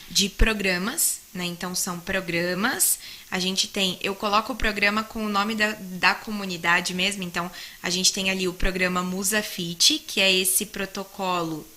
de programas, né? Então são programas. A gente tem, eu coloco o programa com o nome da comunidade mesmo. Então a gente tem ali o programa Musa Fit, que é esse protocolo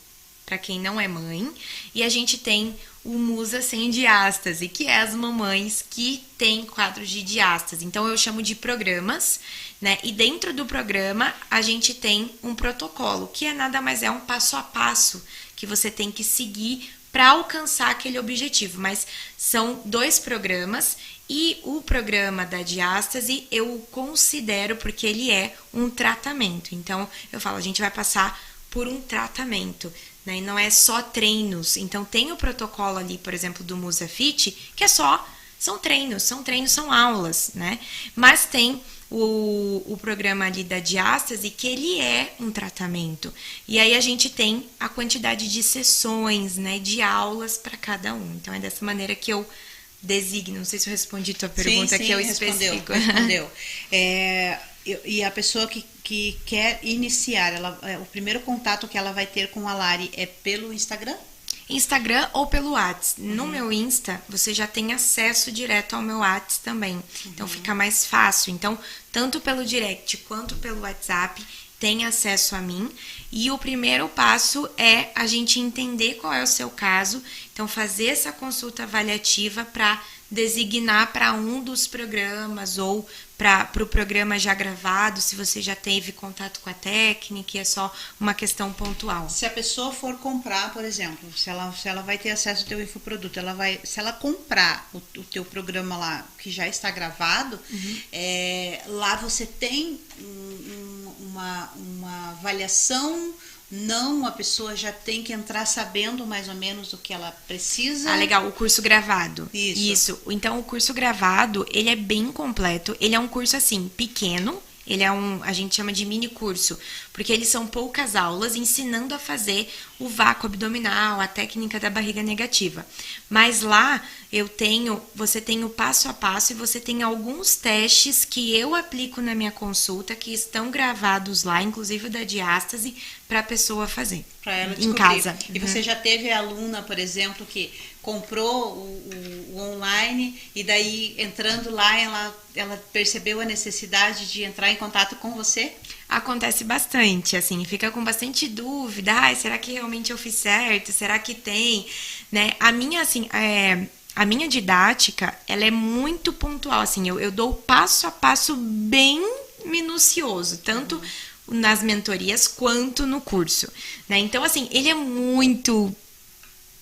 para quem não é mãe, e a gente tem o Musa Sem Diástase, que é as mamães que têm quadros de diástase. Então eu chamo de programas, né? E dentro do programa a gente tem um protocolo, que nada mais é um passo a passo que você tem que seguir para alcançar aquele objetivo. Mas são 2 programas, e o programa da diástase eu considero porque ele é um tratamento. Então eu falo, a gente vai passar por um tratamento, né? E não é só treinos. Então tem o protocolo ali, por exemplo, do Musa Fit, que é são treinos, são aulas, né? Mas tem o programa ali da diástase, que ele é um tratamento. E aí a gente tem a quantidade de sessões, né, de aulas para cada um. Então é dessa maneira que eu designo. Não sei se eu respondi tua pergunta, sim, que eu especifico. Respondeu. E a pessoa que quer iniciar, o primeiro contato que ela vai ter com a Lari é pelo Instagram? Instagram ou pelo WhatsApp. No meu Insta, você já tem acesso direto ao meu WhatsApp também. Então fica mais fácil. Então, tanto pelo direct quanto pelo WhatsApp, tem acesso a mim. E o primeiro passo é a gente entender qual é o seu caso. Então, fazer essa consulta avaliativa para designar para um dos programas ou para o programa já gravado, se você já teve contato com a técnica, é só uma questão pontual. Se a pessoa for comprar, por exemplo, se ela vai ter acesso ao teu infoproduto, se ela comprar o teu programa lá, que já está gravado, lá você tem uma avaliação. Não, a pessoa já tem que entrar sabendo mais ou menos o que ela precisa. Ah, legal, o curso gravado. Isso. Então, o curso gravado, ele é bem completo. Ele é um curso, assim, pequeno. Ele é a gente chama de mini curso, porque eles são poucas aulas ensinando a fazer o vácuo abdominal, a técnica da barriga negativa. Mas lá você tem o passo a passo e você tem alguns testes que eu aplico na minha consulta, que estão gravados lá, inclusive o da diástase, para a pessoa fazer. Para ela em casa. E você já teve aluna, por exemplo, que comprou o online e daí entrando lá ela percebeu a necessidade de entrar em contato com você? Acontece bastante, assim, fica com bastante dúvida. Será que realmente eu fiz certo? Será que tem? Né? A minha didática, ela é muito pontual, assim, eu dou passo a passo bem minucioso, tanto nas mentorias quanto no curso, né? Então, assim, ele é muito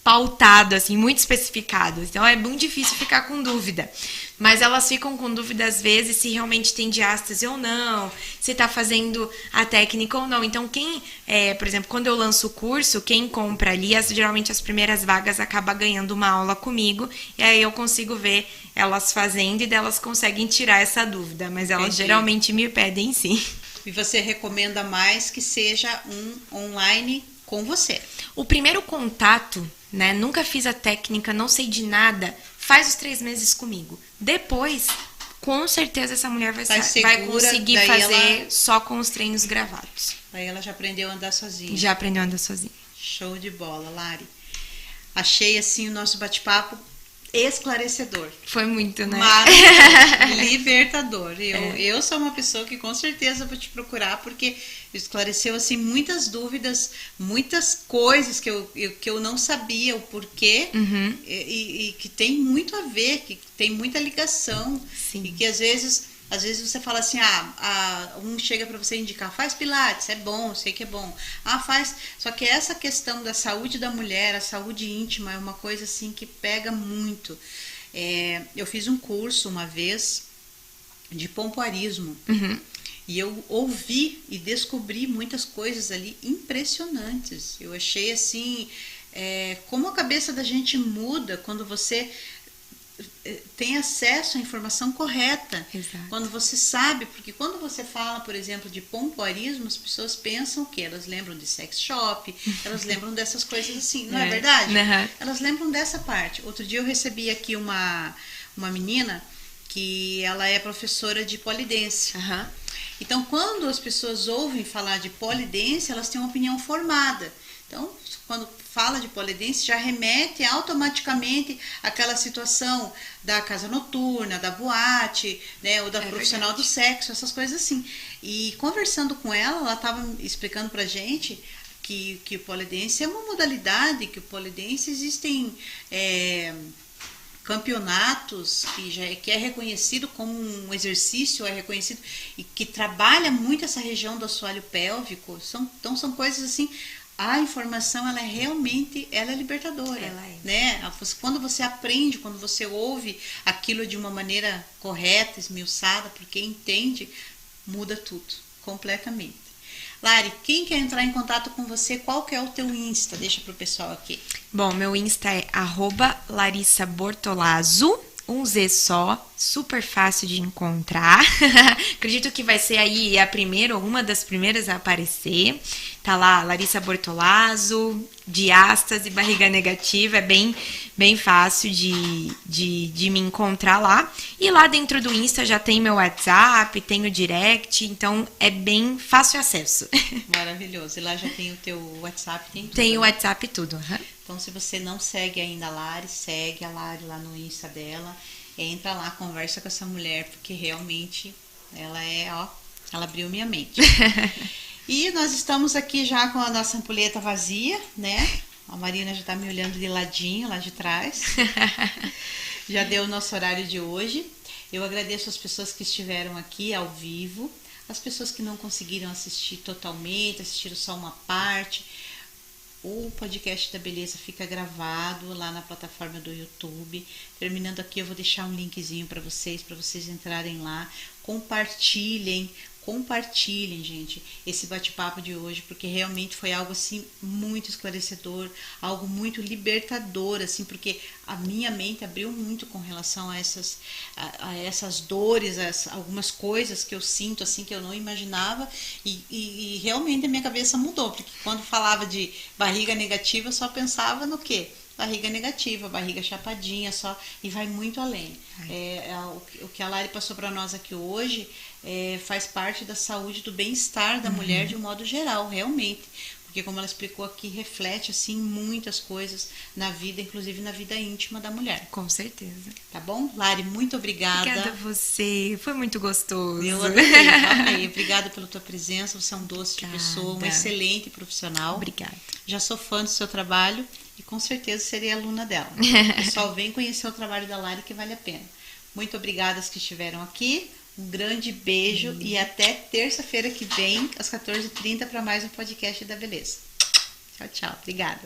pautado, assim, muito especificado. Então, é muito difícil ficar com dúvida. Mas elas ficam com dúvida, às vezes, se realmente tem diástase ou não, se tá fazendo a técnica ou não. Então, por exemplo, quando eu lanço o curso, quem compra ali, geralmente as primeiras vagas acaba ganhando uma aula comigo, e aí eu consigo ver elas fazendo e delas conseguem tirar essa dúvida. Mas elas geralmente me pedem sim. E você recomenda mais que seja um online com você? O primeiro contato, né? Nunca fiz a técnica, não sei de nada. Faz os 3 meses comigo. Depois, com certeza essa mulher vai conseguir fazer só com os treinos gravados. Aí ela já aprendeu a andar sozinha. Já aprendeu a andar sozinha. Show de bola, Lari. Achei assim o nosso bate-papo esclarecedor. Foi muito, né? Maravilhoso, libertador. Eu sou uma pessoa que com certeza vou te procurar, porque esclareceu assim muitas dúvidas, muitas coisas que eu não sabia o porquê, e que tem muito a ver, que tem muita ligação. Sim. E que às vezes você fala assim, um chega para você indicar, faz pilates, é bom, sei que é bom. Faz. Só que essa questão da saúde da mulher, a saúde íntima, é uma coisa assim que pega muito. Eu fiz um curso uma vez de pompoarismo. E eu ouvi e descobri muitas coisas ali impressionantes. Eu achei assim, como a cabeça da gente muda quando você tem acesso à informação correta. Exato. Quando você sabe, porque quando você fala, por exemplo, de pompoarismo, as pessoas pensam o quê? Elas lembram de sex shop, elas lembram dessas coisas assim, não é verdade? Uhum. Elas lembram dessa parte. Outro dia eu recebi aqui uma menina que ela é professora de pole dance. Uhum. Então, quando as pessoas ouvem falar de pole dance, elas têm uma opinião formada. Então, quando fala de pole dance, já remete automaticamente àquela situação da casa noturna, da boate, né, ou da profissional do sexo, essas coisas assim. E conversando com ela estava explicando pra gente que o pole dance é uma modalidade, que o pole dance existem campeonatos que é reconhecido como um exercício, é reconhecido e que trabalha muito essa região do assoalho pélvico. Então são coisas assim. A informação, ela é libertadora. Ela é. Né? Quando você aprende, quando você ouve aquilo de uma maneira correta, esmiuçada, porque entende, muda tudo, completamente. Lari, quem quer entrar em contato com você, qual que é o teu Insta? Deixa pro pessoal aqui. Bom, meu Insta é @LarissaBortolazzo, um Z só, super fácil de encontrar. Acredito que vai ser aí a primeira ou uma das primeiras a aparecer. Tá lá, Larissa Bortolazzo, diástase, barriga negativa, é bem fácil de me encontrar lá. E lá dentro do Insta já tem meu WhatsApp, tem o direct, então é bem fácil acesso. Maravilhoso. E lá já tem o teu WhatsApp, tem tudo. Tem o WhatsApp e tudo. Uhum. Então, se você não segue ainda a Lari, segue a Lari lá no Insta dela. Entra lá, conversa com essa mulher, porque realmente ela abriu minha mente. E nós estamos aqui já com a nossa ampulheta vazia, né? A Marina já tá me olhando de ladinho, lá de trás. Já deu o nosso horário de hoje. Eu agradeço as pessoas que estiveram aqui ao vivo, as pessoas que não conseguiram assistir totalmente, assistiram só uma parte. O podcast da Beleza fica gravado lá na plataforma do YouTube. Terminando aqui, eu vou deixar um linkzinho para vocês entrarem lá. Compartilhem, gente, esse bate-papo de hoje, porque realmente foi algo assim muito esclarecedor, algo muito libertador, assim, porque a minha mente abriu muito com relação a essas dores, algumas coisas que eu sinto assim que eu não imaginava e realmente a minha cabeça mudou, porque quando falava de barriga negativa eu só pensava no quê? Barriga negativa, barriga chapadinha, só, e vai muito além. O que a Lari passou para nós aqui hoje faz parte da saúde, do bem-estar da mulher de um modo geral, realmente. Porque como ela explicou aqui, reflete assim muitas coisas na vida, inclusive na vida íntima da mulher. Com certeza. Tá bom? Lari, muito obrigada. Obrigada a você, foi muito gostoso. Eu adorei. Obrigada pela tua presença, você é um doce de pessoa, um excelente profissional. Obrigada. Já sou fã do seu trabalho e com certeza serei aluna dela. Só vem conhecer o trabalho da Lari que vale a pena. Muito obrigada às que estiveram aqui. Um grande beijo e até terça-feira que vem, às 14h30, para mais um podcast da Beleza. Tchau, tchau. Obrigada.